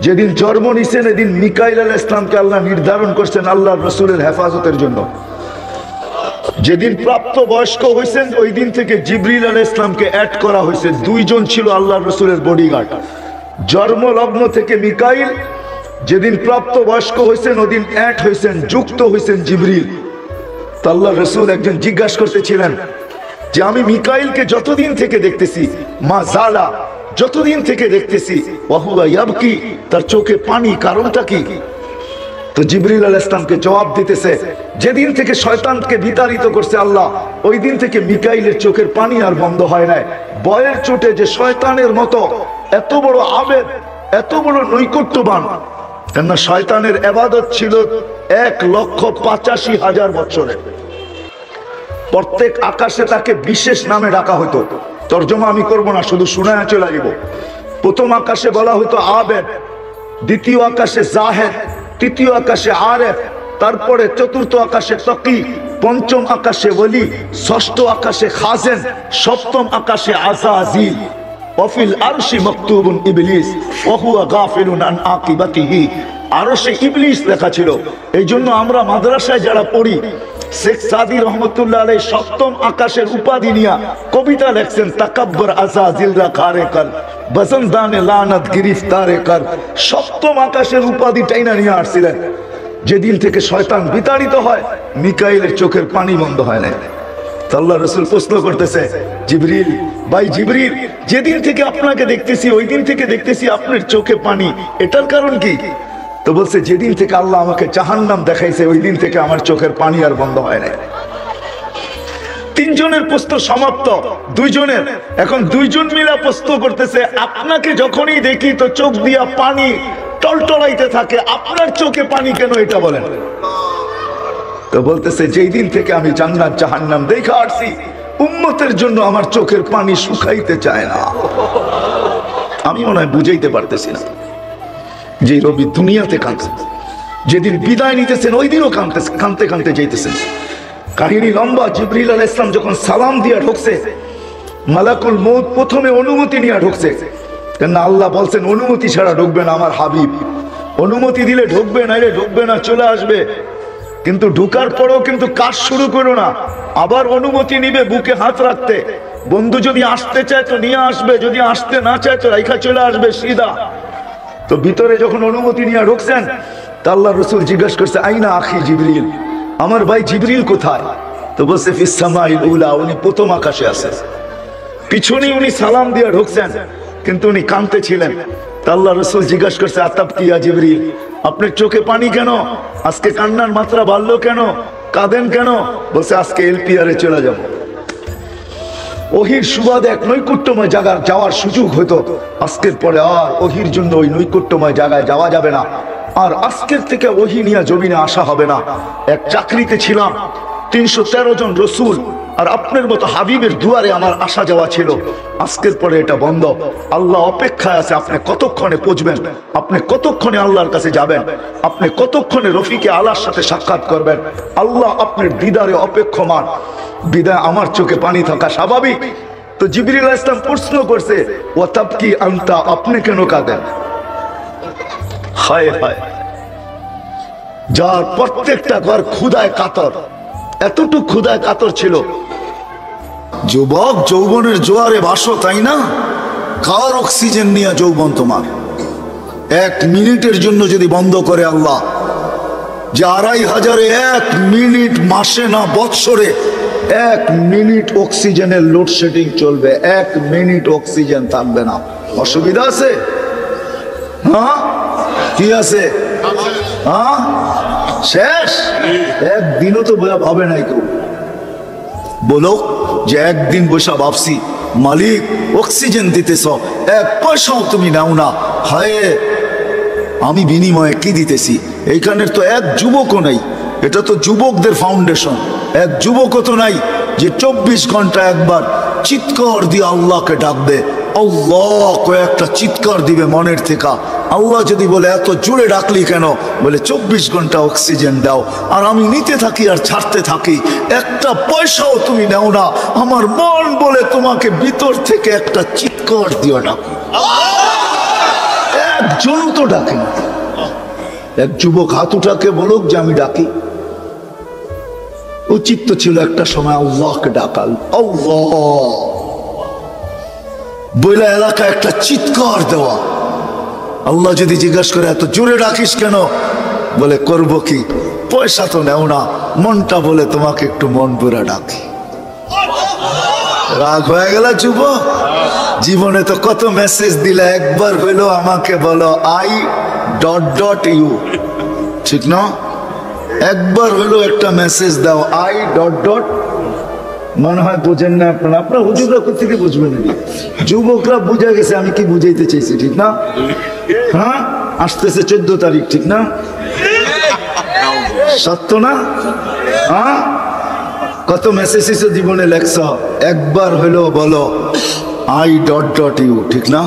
যেদিন জন্ম নিছেন এদিন মিকাইল আলাইহিস সালামকে আল্লাহ নির্ধারণ করছেন আল্লাহ রসুলের হেফাজতের জন্য। যেদিন প্রাপ্ত বয়স্ক হয়েছেন ওই দিন থেকে জিবরিল আলাইহিস সালামকে অ্যাড করা হয়েছে। দুইজন ছিল আল্লাহ রসুলের বডিগার্ড। জন্ম লগ্ন থেকে মিকাইল, যেদিন প্রাপ্ত বয়স্ক হয়েছেন ওদিন অ্যাড হয়েছেন, যুক্ত হয়েছেন জিবরিল। তো আল্লাহ রসুল একজন জিজ্ঞাসা করতেছিলেন যে আমি মিকাইলকে যতদিন থেকে দেখতেছি, মা জালা, যতদিন থেকে দেখতেছি, ওয়াহুয়া ইয়াবকি, তার চোখে পানি, কারণটা কি? তো জিবরিল আলাইহিস সালামকে জবাব দিতেছে, যেদিন থেকে শয়তানকে বিতাড়িত করছে আল্লাহ, ওই দিন থেকে মিকাইলের চোখের পানি আর বন্ধ হয় নাই। বয়ের চোটে যে শয়তানের মতো এত বড় আবেদ, এত বড় নৈকট্যবান, কেননা শয়তানের ইবাদত ছিল 1,85,000 বছরের। প্রত্যেক আকাশে তাকে বিশেষ নামে ডাকা হতো। তর্জমা আমি করব না, শুধু শুনায়া চলে যাব। প্রথম আকাশে বলা হতো আবেদ, দ্বিতীয় আকাশে জাহেদ, তৃতীয় আকাশে আরেফ, তারপরে চতুর্থ আকাশে তকি, পঞ্চম আকাশে ওলি, ষষ্ঠ আকাশে খাজেন, সপ্তম আকাশে আযাজিল। ওয়াফিল আরশি মাকতুবুন ইবলিস ওয়া হুয়া গাফিলুন আন আকিবাতিহি, আরশে ইবলিস লেখা ছিল। এই জন্য আমরা মাদ্রাসায় যারা পড়ি, শেখ সাদি রহমতুল্লাহ আলাইহি সপ্তম আকাশের উপাধি নিয়া কবিতা লেখছেন, তাকাব্বর আযাজিল রা খারে কর বজনদানে লানত গিরিফতারে কর। সপ্তম আকাশের উপাধি টাইনা নিয়ে আসছিলেন। যেদিন থেকে শয়তান বিতাড়িত হয় মিকাইলের চোখের পানি বন্ধ হয় না। আল্লাহ রসুল প্রশ্ন করতেছে, জিবরিল, ভাই জিবরিল, যেদিন থেকে আপনাকে দেখতেছি ওই দিন থেকে দেখতেছি আপনার চোখে পানি, এটার কারণ কি? তো বলছে, যেদিন থেকে আল্লাহ আমাকে জাহান্নাম দেখাইছে ওই দিন থেকে আমার চোখের পানি আর বন্ধ হয় না। তিনজনের প্রশ্ন সমাপ্ত, দুইজনের। এখন দুইজন মিলা প্রশ্ন করতেছে, আপনাকে যখনই দেখি তো চোখ দিয়া পানি টলটলাইতে থাকে, আপনার চোখে পানি কেন, এটা বলেন। তো বলতেছে, যেই দিন থেকে আমি জান্নাত জাহান্নাম দেখা আসছি উম্মতের জন্য আমার চোখের পানি শুকাইতে চায় না। আমি মনে হয় বুঝাইতে পারতেছি না যে রবি দুনিয়াতে কাঁদছে, যেদিন বিদায় নিতেছেন ওই দিনও কাঁদতেছে, কাঁদতে কাঁদতে যাইতেছেন। কাহিনী লম্বা। জিবরিল আলাইহিস সালাম যখন সালাম দিয়া ঢুকছে, মালাকুল মউত প্রথমে অনুমতি নিয়ে ঢুকছে, কেন আল্লাহ বলছেন অনুমতি ছাড়া ঢুকবে না আমার হাবিব। অনুমতি দিলে ঢুকবে, না রে ঢুকবে না, চলে আসবে। কিন্তু ঢুকার পরেও কিন্তু কাজ শুরু করো না, আবার অনুমতি নিবে বুকে হাত রাখতে। বন্ধু যদি আসতে চায় তো নিয়ে আসবে, যদি আসতে না চায় তো রাইখা চলে আসবে সিধা। তো ভিতরে যখন অনুমতি নিয়ে ঢুকছেন তা আল্লাহ রসুল জিজ্ঞেস করছে আইনা আখি জিবরিল, আমার ভাই জিবরিল কোথায়? তো বলছে ফিস সামাইল উলা, উনি প্রথম আকাশে আছে। পিছনে উনি সালাম দিয়ে ঢুকছেন কিন্তু উনি কাঁদতে ছিলেন। তা আল্লাহ রসুল জিজ্ঞেস করছে আতাব কিয়া জিবরিল, আপনার চোখে পানি কেন? আজকে কান্নার মাত্রা বাড়লো কেন? কাঁদেন কেন? বলছে আজকে এলপিআরে চলে যাব। ওহির সুবাদে এক নৈকট্যময় জায়গায় যাওয়ার সুযোগ হতো, আজকের পরে আর ওহির জন্য ওই নৈকট্যময় জায়গায় যাওয়া যাবে না। আর আজকের থেকে ওহি নিয়ে জমিনে আসা হবে না। এক চাকরিতে ছিলাম, 313 জন রসুল আর আপনার মতো হাবিবের দুয়ারে আমার আসা যাওয়া ছিল। আজকের পরে এটা বন্ধ। আল্লাহ অপেক্ষায় আছে, আপনি কতক্ষণে পৌঁছবেন, আপনি কতক্ষণে আল্লাহর কাছে যাবেন, আপনি কতক্ষণে রফিকে আল্লাহর সাথে সাক্ষাৎ করবেন। আল্লাহ আপনার দিদারে অপেক্ষমান। বিদায় আমার চোখে পানি থাকা স্বাভাবিক। তো জিবরিল আলাইহিস সালাম প্রশ্ন করছে ও তাবকি আনতা, আপনি কেন কাঁদেন? হায় হায়, যার প্রত্যেকটা ঘর ক্ষুধায় কাতর, এতটুকু ক্ষুধায় কাতর ছিল। যুবক, যৌবনের জোয়ারে ভাসো, তাই না? কার অক্সিজেন নিয়ে যৌবন তোমার? 1 মিনিটের জন্য যদি বন্ধ করে আল্লাহ, যে 2500 1 মিনিট, মাসে না বৎসরে 1 মিনিট অক্সিজেনের লোডশেডিং চলবে, 1 মিনিট অক্সিজেন থাকবে না, অসুবিধা আছে? হ্যাঁ, কি আছে? হ্যাঁ, শেষ। একদিনও তো ভাবে নাই কেউ। বলো যে একদিন বসে ভাবছি মালিক অক্সিজেন দিতেছ, 1 পয়সাও তুমি নাও না, হায় আমি বিনিময়ে কি দিতেছি? এইখানের তো এক যুবকও নাই, এটা তো যুবকদের ফাউন্ডেশন। এক যুবকও তো নাই যে 24 ঘন্টা একবার চিৎকার দিয়ে আল্লাহকে ডাকবে। আল্লাহ কয়েকটা চিৎকার দিবে মনের থেকে। আল্লাহ যদি বলে এত জোরে ডাকলি কেন? বলে 24 ঘন্টা অক্সিজেন দাও। আর আমি নিতে থাকি আর ছাড়তে থাকি, 1 পয়সাও তুমি নাও না। আমার মন বলে তোমাকে ভিতর থেকে একটা চিৎকার দিয়ে ডাকো। একজন তো ডাকে না। এক যুবক হাত উঠাকে বলুক যে আমি ডাকি। উচিত তো ছিল একটা সময় আল্লাহকে ডাকাল, আল্লাহ বইলা এলাকায় একটা চিৎকার দেওয়া। আল্লাহ যদি জিজ্ঞাসা করে এত জোরে ডাকিস কেন? বলে করব কি, পয়সা তো নেও না, মনটা বলে তোমাকে একটু মন পুরা ডাকি। রাগ হয়ে গেল যুবক? জীবনে তো কত মেসেজ দিলে, একবার হইলো আমাকে বলো I.U, ঠিক না? একবার হইলো একটা মেসেজ দাও I. মনে হয় বোঝেন না আপনারা, আপনার হুজুররা কোথেকে বুঝবেন? যুবকরা বুঝে গেছে আমি কি বুঝাইতে চাইছি, ঠিক না? হ্যাঁ, আসতেছে 14 তারিখ, ঠিক না? সত্য না? হ্যাঁ, কত মেসেজ জীবনে লেখছ, একবার হইলো বলো I.U, ঠিক না?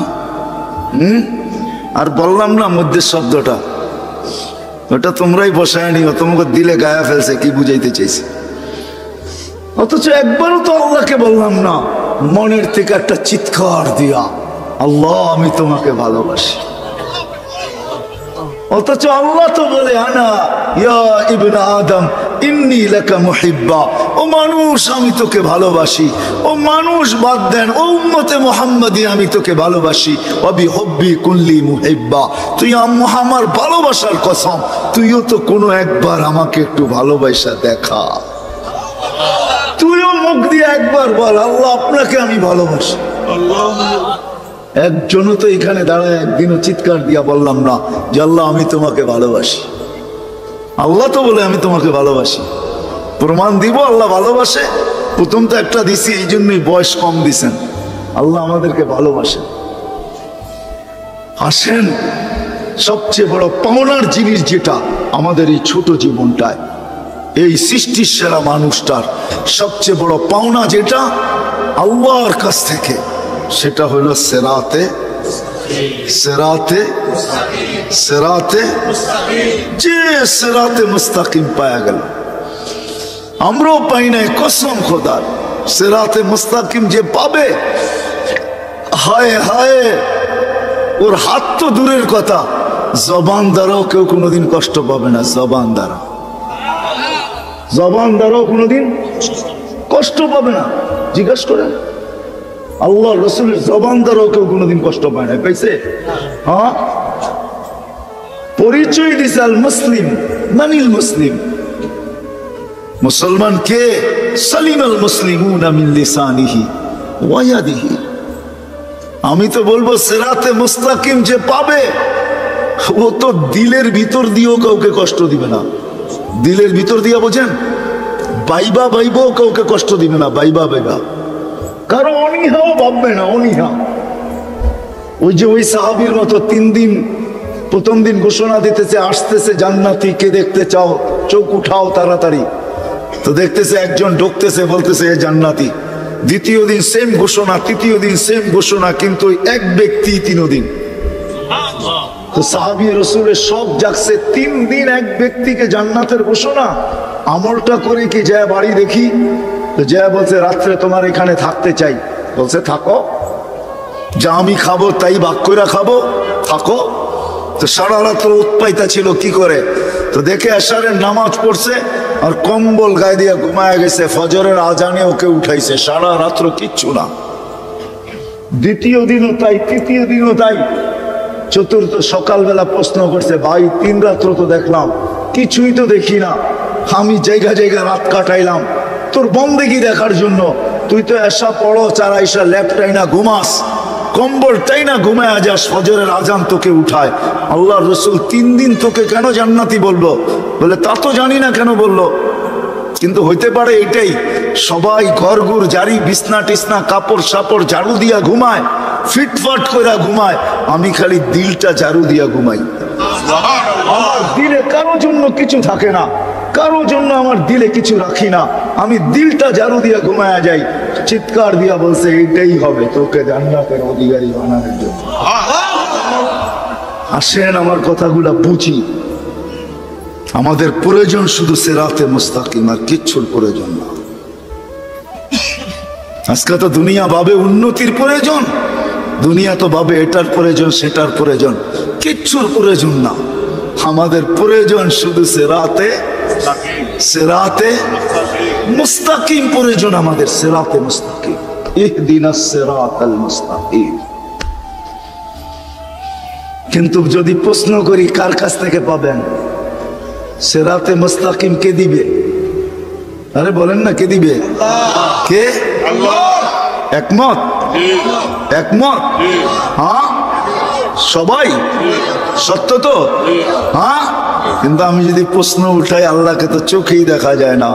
আর বললাম না মধ্যে শব্দটা, ওটা তোমরাই বসায় নিও, তোমাকে দিলে গায়ে ফেলছে কি বুঝাইতে চাইছি। অথচ একবারও তো আল্লাহকে বললাম না মনের থেকে একটা চিৎকার দিয়া, আল্লাহ আমি তোমাকে ভালোবাসি। অথচ আল্লাহ তো বলে আনা ইয়া ইবনে আদম ইন্নী লাকা মুহিব্বা, ও মানুষ আমি তোকে ভালোবাসি। ও মানুষ বাদ দেন, ও উম্মতে মুহাম্মাদি আমি তোকে ভালোবাসি। ওয়াবি হুব্বি কুল্লি মুহিব্বা, তুই আমার ভালোবাসার কসম তুইও তো কোনো একবার আমাকে একটু ভালোবাসা দেখা। তুইও মুখ দিয়ে একবার বল আল্লাহ আপনাকে আমি ভালোবাসি। একজনও তো এখানে দাঁড়ায় একদিনও চিৎকার দিয়া বললাম না যে আল্লাহ আমি তোমাকে ভালোবাসি। আল্লাহ তো বলে আমি তোমাকে ভালোবাসি। প্রমাণ দিব আল্লাহ ভালোবাসে? প্রথম তো একটা দিছি, এই জন্যই বয়স কম দিছেন। আল্লাহ আমাদেরকে ভালোবাসেন। আসেন, সবচেয়ে বড় পাওনার জিনিস যেটা আমাদের এই ছোট জীবনটায়, এই সৃষ্টির সেরা মানুষটার সবচেয়ে বড় পাওনা যেটা আল্লাহর কাছ থেকে, সেটা হলো সেরাতে সেরাতে সেরাতে যে সেরাতে মুস্তাকিম পাওয়া গেল। আমরাও পাই নাই, কসম খোদার। সেরাতে মুস্তাকিম যে পাবে, হায় হায়, ওর হাত তো দূরের কথা, জবান দ্বারাও কেউ কোনোদিন কষ্ট পাবে না। জবান দ্বারাও কোনোদিন কষ্ট পাবে না। জিজ্ঞাসা করেন আল্লাহ রসুলের জবান দ্বারাও কেউ কোনোদিন কষ্ট পায় না, পাইছে? হ্যাঁ, পরিচয় দিছে আল মুসলিম, মানিল মুসলিম, মুসলমান কে? সালিম আল মুসলিমুনা মিন লিসানিহি ওয়া ইয়াদিহি। আমি তো বলবো সিরাতে মুস্তাকিম যে পাবে ও তো দিলের ভিতর দিয়েও কাউকে কষ্ট দিবে না। দিলের ভিতর দিয়া বোঝেন, বাইবা বাইবাও কাউকে কষ্ট দিবে না, বাইবা বাইবা কারো অনীহাও ভাববে না, অনীহা। ওই যে ওই সাহাবীর মতো 3 দিন, প্রথম দিন ঘোষণা দিতেছে আসতেছে জান্নাতি, কে দেখতে চাও চোখ উঠাও তাড়াতাড়ি। তো দেখতেছে একজন ঢুকতেছে, বলতেছে এ জান্নাতি। দ্বিতীয় দিন সেম ঘোষণা, তৃতীয় দিন সেম ঘোষণা, কিন্তু এক ব্যক্তি 3 দিন। তো সাহাবী রাসূলের সব জাগছে, 3 দিন এক ব্যক্তিকে জান্নাতের ঘোষণা। আমলটা করে কি যায় বাড়ি দেখি, তো যায় বলছে রাত্রে তোমার এখানে থাকতে চাই। বলছে থাকো, যা আমি খাবো তাই ভাগ করে খাবো, থাকো। তো সারা রাত্র উৎপাইতা ছিল, কি করে? তো দেখে এশারের নামাজ পড়ছে আর কম্বল গায়ে দিয়ে ঘুমায় গেছে, ফজরের আজানে ওকে উঠাইছে, সারা রাত্র কিচ্ছু না। দ্বিতীয় দিনও তাই, তৃতীয় দিনও তাই। চতুর্থ সকালবেলা প্রশ্ন করছে, ভাই 3 রাত্র তো দেখলাম, কিছুই তো দেখি না, আমি জায়গা জায়গা রাত কাটাইলাম তোর বন্দেগী দেখার জন্য, তুই তো এসা পড়ো চারাইসা ল্যাপটাই না ঘুমাস, কম্বলটাই না ঘুমায় যাস, ফজরের আজান তোকে উঠায়। আল্লাহ রসুল 3 দিন তোকে কেন জান্নাতি বললো? বলে তা তো জানি না কেন বললো, কিন্তু হইতে পারে এটাই, সবাই ঘরঘুর জারি বিছনা টিসনা কাপড় সাপড় ঝাড়ু দিয়া ঘুমায়, ফিটফাট করে ঘুমায়, আমি খালি দিলটা ঝাড়ু দিয়া ঘুমাই। আমার দিলে কারো জন্য কিছু থাকে না, কারো জন্য আমার দিলে কিছু রাখি না, আমি দিলটা ঝাড়ু দিয়া ঘুমায়া যাই। চিৎকার দিয়া বলছে এইটাই হবে তোকে জান্নাতের অধিকারী বানানোর জন্য। আসেন আমার কথাগুলা বুঝি। আমাদের প্রয়োজন শুধু সিরাতে মুস্তাকিম, আর কিচ্ছুর প্রয়োজন না। আজকে তো দুনিয়া ভাবে উন্নতির প্রয়োজন, দুনিয়া তো ভাবে এটার প্রয়োজন সেটার প্রয়োজন, কিচ্ছুর প্রয়োজন না। আমাদের প্রয়োজন শুধু সিরাতে মুস্তাকিম প্রয়োজন, আমাদের সিরাতে মুস্তাকিম, ইহদিনাস সিরাতাল মুস্তাকিম। কিন্তু যদি প্রশ্ন করি কার কাছ থেকে পাবেন সিরাতে মুস্তাকিম, কে দিবে? আরে বলেন না, কে দিবে? কে? একমত? একমত? হ্যাঁ সবাই, সত্য তো? হ্যাঁ, কিন্তু আমি যদি প্রশ্ন উঠাই, আল্লাহকে তো চোখেই দেখা যায় না,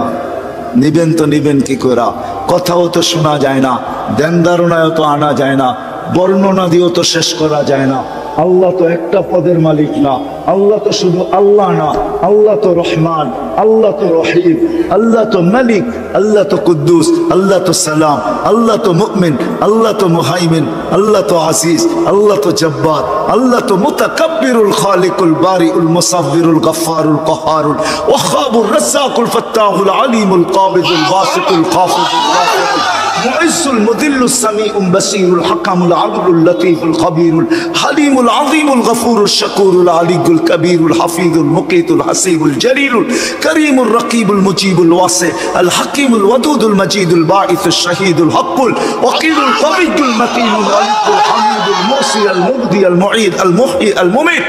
নিবেন তো নিবেন কি করে? কথাও তো শোনা যায় না, ধ্যান ধারণায়ও তো আনা যায় না, বর্ণনা দিয়েও তো শেষ করা যায় না। আল্লাহ তো একটা পদের মালিক না, আল্লাহ তো শুধু আল্লাহ না, আল্লাহ তো রহমান, আল্লাহ তো রহিম, আল্লাহ তো মালিক, আল্লাহ তো কুদ্দুস, আল্লাহ তো সালাম, আল্লাহ তো মুমিন, আল্লাহ তো মুহাইমিন, আল্লাহ তো আসিস, আল্লাহ তো জব্বার, আল্লাহ তো মুতাকাব্বিরুল খালিকুল বারিউল মুসাব্বিরুল গফফারুল কহারুল ওয়াহাবুর রাজ্জাকুল ফাত্তাহুল আলিমুল কাবিদুল বাসিতুল খাফিদুল রাফিউল মুইজ্জুল মুদিল্লুস সামিউল বাসীরুল হাকামুল আদলুল লতীফুল খবীরুল হালিমুল আযীমুল গফুরুশ শাকুরুল আলিয়ুল কবীরুল হাফিজুল মুকিতুল হাসিবুল জলিলুল করিমুর রকিবুল মুজিবুল ওয়াসি আল হাকিমুল ওয়াদুদুল মজিদুল বাঈসুশ শাহীদুল হকুল ওয়াকিলুল কবিয়ুল মতিনুল আলিয়ুল হামিদুল মুসি আল মুবদি আল মুঈদ আল মুহয়ি আল মুমিত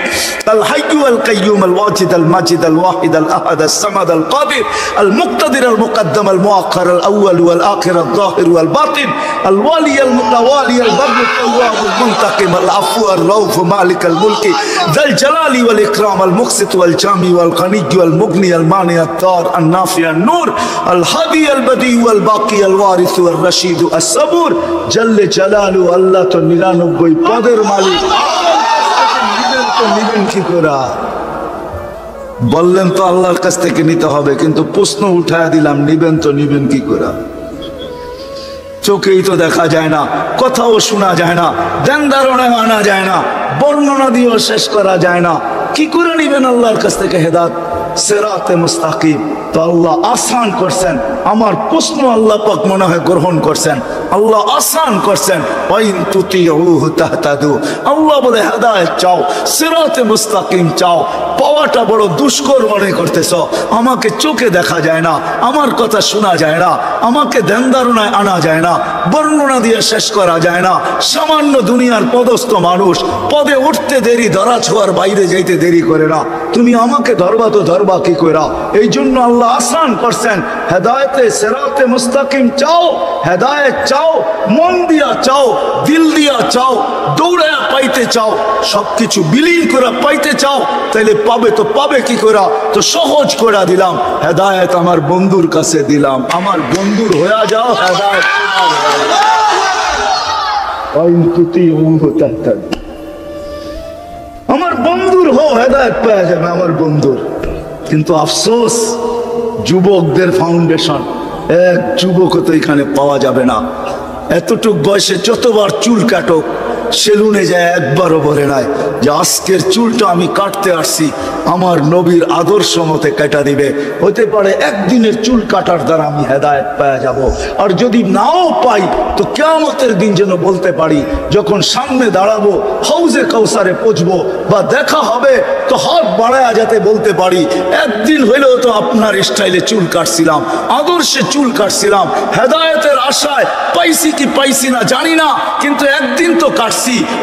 আল হাইয়্যু আল কাইয়্যুম আল ওয়াজিদ আল মাজিদ আল ওয়াহিদ আল আহাদ আল সামাদ আল কাদির আল মুকতাদির আল মুকদ্দম আল মুআক্খার আল আউয়াল ওয়াল আখির আল যাহির ওয়াল বাতিন আল ওয়ালি আল মুতাওয়ালি আল বার আল তাওয়াব আল মুনতাকিম আল আফু আল রউফ মালিক আল মুলকি যাল জালালি ওয়াল ইকরাম আল মুকসিত ওয়াল জামি ওয়াল গনি ওয়াল মুগনি আল মানি আল দার আল নাফি আল নূর আল হাদি আল বদি ওয়াল বাকি আল ওয়ারিস ওয়াল রশিদ আস সাবুর জাল্লে জালালু। আল্লাহ তো 99 পদের মালিক, নিবেন কি করে? বললেন তো আল্লাহর কাছ থেকে নিতে হবে, কিন্তু প্রশ্ন উঠায় দিলাম, নিবেন তো নিবেন কি করে? চোখেই তো দেখা যায় না, কথাও শোনা যায় না, ধ্যান ধারণায় আনা যায় না, বর্ণনা দিয়েও শেষ করা যায় না, কি করে নিবেন আল্লাহর কাছ থেকে হেদায়েত? সিরাতে মুস্তাকিম। তো আল্লাহ আসান করছেন, আমার প্রশ্ন আল্লাহ পাক মনে হয় গ্রহণ করছেন, আল্লাহ আসান করছেন। ওয়াইন তুতিউহু তাহতাদু, আল্লাহ বলে হেদায়েত চাও, সিরাতে মুস্তাকিম চাও, পাওয়াটা বড় দুষ্কর মনে করতেছ। আমাকে চোখে দেখা যায় না, আমার কথা শোনা যায় না, আমাকে ধ্যান ধারণায় আনা যায় না, বর্ণনা দিয়ে শেষ করা যায় না। সামান্য দুনিয়ার পদস্থ মানুষ, পদে উঠতে দেরি, ধরা ছোঁয়ার বাইরে যাইতে দেরি করে না। তুমি আমাকে ধরবা তো ধরবা কি কইরা? এই জন্য আল্লাহ আসান করছেন, হেদায়েতে সিরাতে মুস্তাকিম চাও, হেদায়েত চাও, মন দিয়া চাও, দিল দিয়া চাও, দৌড়ায়া পাইতে চাও, সবকিছু বিলীন করে পাইতে চাও, তাইলে পাবে তো পাবে কি কইরা? তো সহজ করে দিলাম, হেদায়েত আমার বন্ধুর কাছে দিলাম, আমার বন্ধুর হয়ে যাও, হেদায়েত আমার বন্ধুর হো, হেদায়েত পাওয়া যাবে আমার বন্ধুর। কিন্তু আফসোস, যুবকদের ফাউন্ডেশন এক যুবকও তো এখানে পাওয়া যাবে না। এতটুক বয়সে যতবার চুল কাটক, সেলুনে যায় একবারও বলে নাই যে আজকের চুলটা আমি কাটতে আসছি আমার নবীর আদর্শ মতে কেটে দিবে। হতে পারে একদিনের চুল কাটার দ্বারা আমি হেদায়েত পেয়ে যাব, আর যদি নাও পাই তো কিয়ামতের দিন যেন বলতে পারি, যখন সামনে দাঁড়াবো, হাউজে কাউসারে পৌঁছবো বা দেখা হবে, তো হাত বাড়ায়া যাতে বলতে পারি একদিন হইলেও তো আপনার স্টাইলে চুল কাটছিলাম, আদর্শে চুল কাটছিলাম, হেদায়েতের আশায় পাইছি কি পাইছি না জানি না, কিন্তু একদিন তো কাটছি।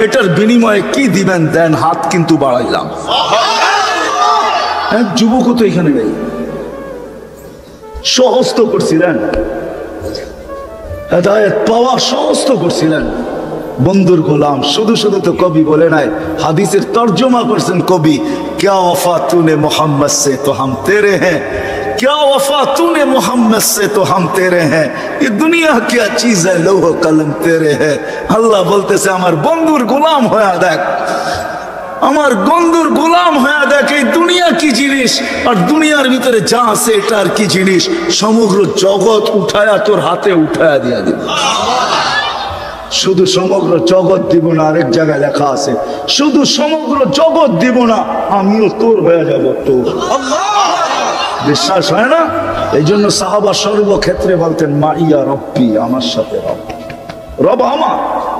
এটার বিনিময়ে কি দিবেন দেন, হাত কিন্তু বাড়াইলাম। এক যুবকও তো এখানে নেই, সহজ তো করছিলেন, হেদায়েত পাওয়া সহজ তো করছিলেন। বন্ধুর গোলাম শুধু শুধু তো কবি বলে নাই, হাদিসের তর্জমা করছেন কবি, क्या वफा तूने मोहम्मद से तो हम तेरे हैं, क्या वफा तूने मोहम्मद से तो हम तेरे हैं, ये दुनिया क्या चीज है लौह कलम तेरे है। আল্লাহ বলতেছে আমার বন্ধুর গোলাম হয়ে দেখ, আমার বন্ধুর গোলাম হয়ে দেখ, এই দুনিয়া কি জিনিস, আর দুনিয়ার ভিতরে যা আছে এটা আর কি জিনিস, সমগ্র জগৎ উঠায়া তোর হাতে উঠায়া দিয়া দিবে। শুধু সমগ্র জগৎ দিব না, আরেক জায়গায় লেখা আছে শুধু সমগ্র জগৎ দিব না, আমিও তোর হয়ে যাব তোর। বিশ্বাস হয় না? এই জন্য সাহাবা সর্বক্ষেত্রে বলতেন মাইয়া রব্বি, আমার সাথে রব, রব আমার,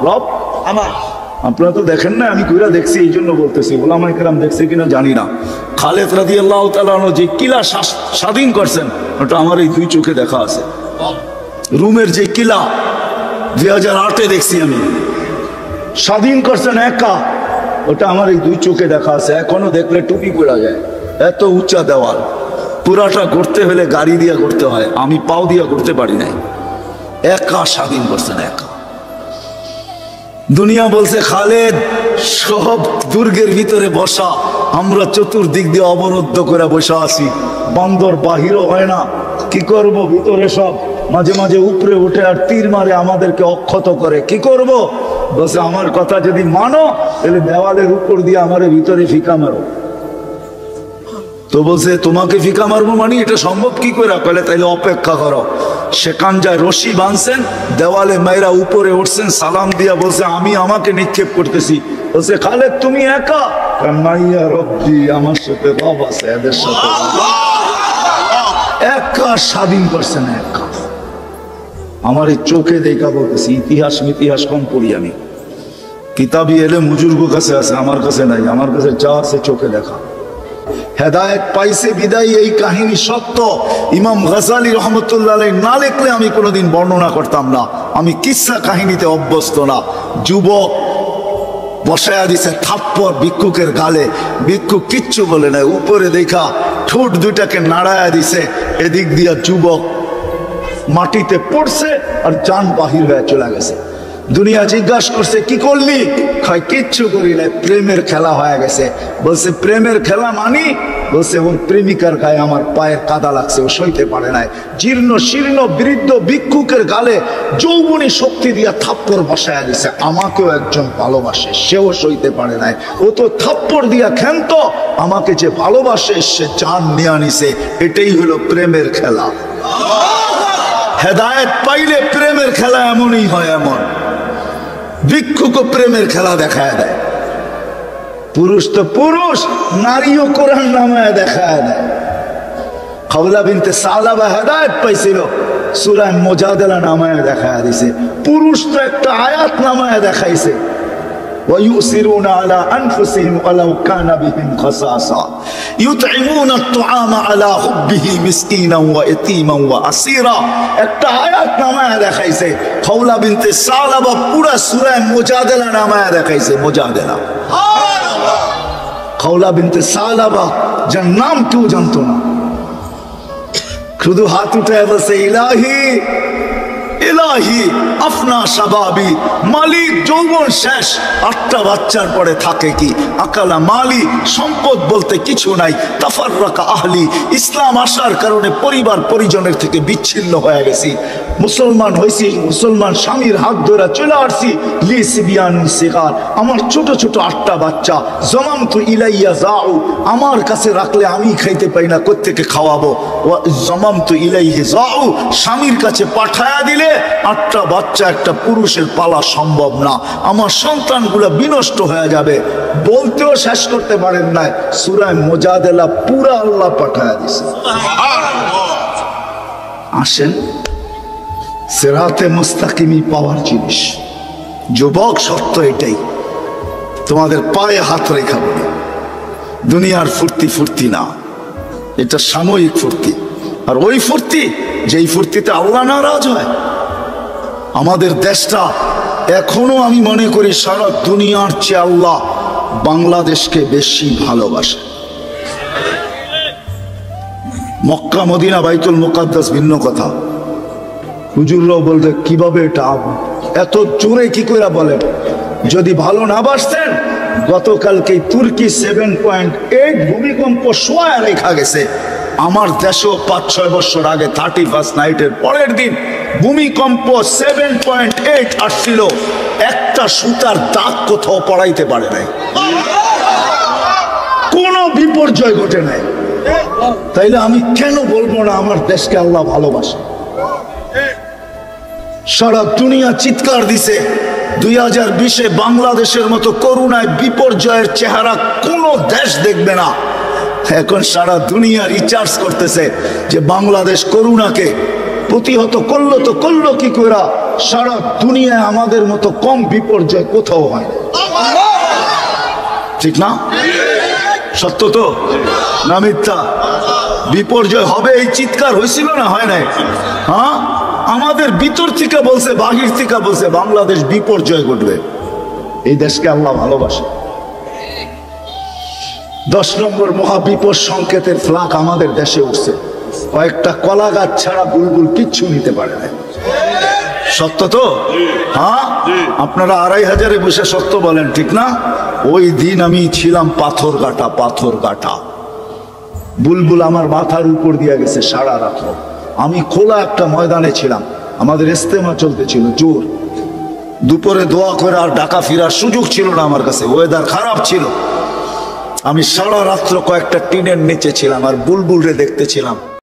রব আমার। আপনারা তো দেখেন না, আমি কইরা দেখছি, এই জন্য বলতেছি, ওলামায়ে কেরাম দেখছে কিনা জানি না। খালেদ রাদিয়াল্লাহু তাআলা আনহু যে কিলা স্বাধীন করছেন, ওটা আমার এই দুই চোখে দেখা আছে। রুমের যে কিলা 2008-এ দেখছি আমি, স্বাধীন করছেন একা, ওটা আমার এই দুই চোখে দেখা আছে। এখনো দেখলে টুপি পড়া যায়, এত উঁচা দেওয়াল, পুরাটা করতে হলে গাড়ি দিয়া করতে হয়, আমি পাও দিয়া করতে পারি নাই। একা স্বাধীন করছেন, একা। দুনিয়া বলছে খালেদ সব দুর্গের ভিতরে বসা, আমরা চতুর্দিক দিয়ে অবরুদ্ধ করে বসা আছি, বান্দর বাহিরও হয় না, কি করব? ভিতরে সব মাঝে মাঝে উপরে উঠে আর তীর মারে, আমাদেরকে অক্ষত করে, কি করব? বলছে আমার কথা যদি মানো তাহলে দেওয়ালের উপর দিয়ে আমার ভিতরে ফিকা মারো। তো বলছে তোমাকে ফিকা মারবো মানে এটা সম্ভব কি করে? কইলে তাইলে অপেক্ষা করো। সেখান যায় রশি বাঁধছেন, দেওয়ালে মাইরা উপরে উঠছেন, সালাম দিয়া বলছে আমি আমাকে নিক্ষেপ করতেছি। বলছে খালেদ তুমি একা? মাইয়া রব্বি, আমার সাথে রব আছে, এদের সাথে একা স্বাধীন করছেন, একা। আমার এই চোখে দেখা বলতেছি, ইতিহাস কম পড়ি আমি, কিতাবি এলে মুজুর্গ কাছে আছে, আমার কাছে নাই। আমার কাছে যা আছে চোখে দেখা। হেদায়েত পাইছে বিদায় এই কাহিনী সত্য। ইমাম গাজালি রহমতুল্লাহ আলাইহি না লিখলে আমি কোনোদিন বর্ণনা করতাম না, আমি কিসসা কাহিনীতে অভ্যস্ত না। যুবক বসায়া দিছে থাপ্পড় ভিক্ষুকের গালে, ভিক্ষুক কিচ্ছু বলে নাই, উপরে দেখা ঠোঁট দুইটাকে নাড়ায়া দিছে, এদিক দিয়া যুবক মাটিতে পড়ছে আর জান বাহির হয়ে চলে গেছে। দুনিয়া জিজ্ঞাসা করছে কি করলি? কয় কিচ্ছু করি না, প্রেমের খেলা হয়ে গেছে। বলছে প্রেমের খেলা মানি? বলছে ওর প্রেমিকার গায়ে আমার পায়ের কাদা লাগছে, ও সইতে পারে নাই। জীর্ণ শীর্ণ বৃদ্ধ ভিক্ষুকের গালে যৌবনী শক্তি দিয়া থাপ্পড় বসায়া দিছে। আমাকেও একজন ভালোবাসে, সেও সইতে পারে নাই, ও তো থাপ্পড় দিয়া ক্ষান্ত, আমাকে যে ভালোবাসে সে জান নিয়ে নিছে। এটাই হলো প্রেমের খেলা। হেদায়েত পাইলে প্রেমের খেলা এমনই হয়, এমন ভিক্ষুকও প্রেমের খেলা দেখায় দেয়। পুরুষ তো পুরুষ, নারীও কোরআন নামায় দেখায় দেয়। খাওলা বিনতে সালাবা হেদায়েত পাইছিল, সূরা মুজাদালা নামায় দেখায় দিছে। পুরুষ তো একটা আয়াত নামায় দেখাইছে, ويؤثرون على أنفسهم ولو كان بهم خصاصة يطعمون الطعام على حبه مسكينا ويتيما وأسيرا। একটা আয়াত নামায় দেখাইছে। খাওলা বিনতে সালাবা পুরা সূরা মুজাদালা নামায় দেখাইছে, মুজাদালা। খাওলা বিনতে সালাবা যার নাম কেউ জানতো না, শুধু হাত উঠে বলছে ইলাহি ইলাহি আফনা শাবাবি, মালিক যৌবন শেষ, 8টা বাচ্চার পরে থাকে কি? আকালা মালি, সম্পদ বলতে কিছু নাই। তাফাররাকা আহলি, ইসলাম আসার কারণে পরিবার পরিজনের থেকে বিচ্ছিন্ন হয়ে গেছি। মুসলমান হয়েছি, মুসলমান স্বামীর হাত ধরে চলে আসছি। লি সিবিয়ানুন সিগার, আমার ছোট ছোট 8টা বাচ্চা। জমামতু ইলাইয়া যাউ, আমার কাছে রাখলে আমি খাইতে পাই না, কোত্থেকে খাওয়াবো? জমামতু ইলাইহি যাউ, স্বামীর কাছে পাঠায়া দিলে 8টা বাচ্চা একটা পুরুষের পালা সম্ভব না, আমার সন্তানগুলো বিনষ্ট হয়ে যাবে। বলতেও শেষ করতে পারেন না, সূরা মুজাদালা পুরা আল্লাহ পাঠায়া দিছে। আসেন, সিরাতে মুস্তাকিমি পাওয়ার জিনিস। যুবক সত্য এটাই, তোমাদের পায়ে হাত রেখা বলি, দুনিয়ার ফুর্তি ফুর্তি না, এটা সাময়িক ফুর্তি। আর ওই ফুর্তি, যেই ফুর্তিতে আল্লাহ নারাজ হয়। আমাদের দেশটা এখনো আমি মনে করি সারা দুনিয়ার চেয়ে আল্লাহ বাংলাদেশকে বেশি ভালোবাসে। মক্কা মদিনা বাইতুল মুকাদ্দাস ভিন্ন কথা, হুজুররাও বলতে কিভাবে এটা এত জোরে কি করে বলেন? যদি ভালো না বাসতেন, গতকালকে তুর্কি 7.8 ভূমিকম্প শোয়া রেখা গেছে। আমার দেশেও 5-6 বছর আগে 31st নাইটের পরের দিন ভূমিকম্প 7.8 আসছিল, একটা সুতার দাগ কোথাও পড়াইতে পারে নাই, কোনো বিপর্যয় ঘটে নাই। তাইলে আমি কেন বলবো না আমার দেশকে আল্লাহ ভালোবাসে? সারা দুনিয়া চিৎকার দিছে 2020-এ বাংলাদেশের মতো করুণায় বিপর্যয়ের চেহারা কোনো দেশ দেখবে না। এখন সারা দুনিয়া রিচার্জ করতেছে যে বাংলাদেশ করুণাকে প্রতিহত করলো, তো করলো কি করে? সারা দুনিয়ায় আমাদের মতো কম বিপর্যয় কোথাও হয় না, ঠিক না? সত্য তো না মিথ্যা? বিপর্যয় হবে এই চিৎকার হয়েছিল না, হয় নাই? হ্যাঁ, আমাদের ভিতর থেকে বলছে, বাহির থেকে বলছে বাংলাদেশ বিপর্যয় ঘটবে। এই দেশকে আল্লাহ ভালোবাসে। 10 নম্বর মহাবিপদ সংকেতের ফ্লাগ আমাদের দেশে উঠছে। কয়েকটা কলা গাছ ছাড়া বুলবুল কিচ্ছু নিতে পারে না। সত্য তো? হ্যাঁ, আপনারা 2500-এ বসে সত্য বলেন, ঠিক না? ওই দিন আমি ছিলাম পাথরঘাটা। বুলবুল আমার মাথার উপর দিয়ে গেছে সারা রাত। আমি খোলা একটা ময়দানে ছিলাম, আমাদের ইস্তেমা চলতেছিল জোর। দুপুরে দোয়া করে আর ঢাকা ফেরার সুযোগ ছিল না আমার কাছে, ওয়েদার খারাপ ছিল। আমি সারা রাত্র কয়েকটা টিনের নিচে ছিলাম আর বুলবুলরে দেখতেছিলাম।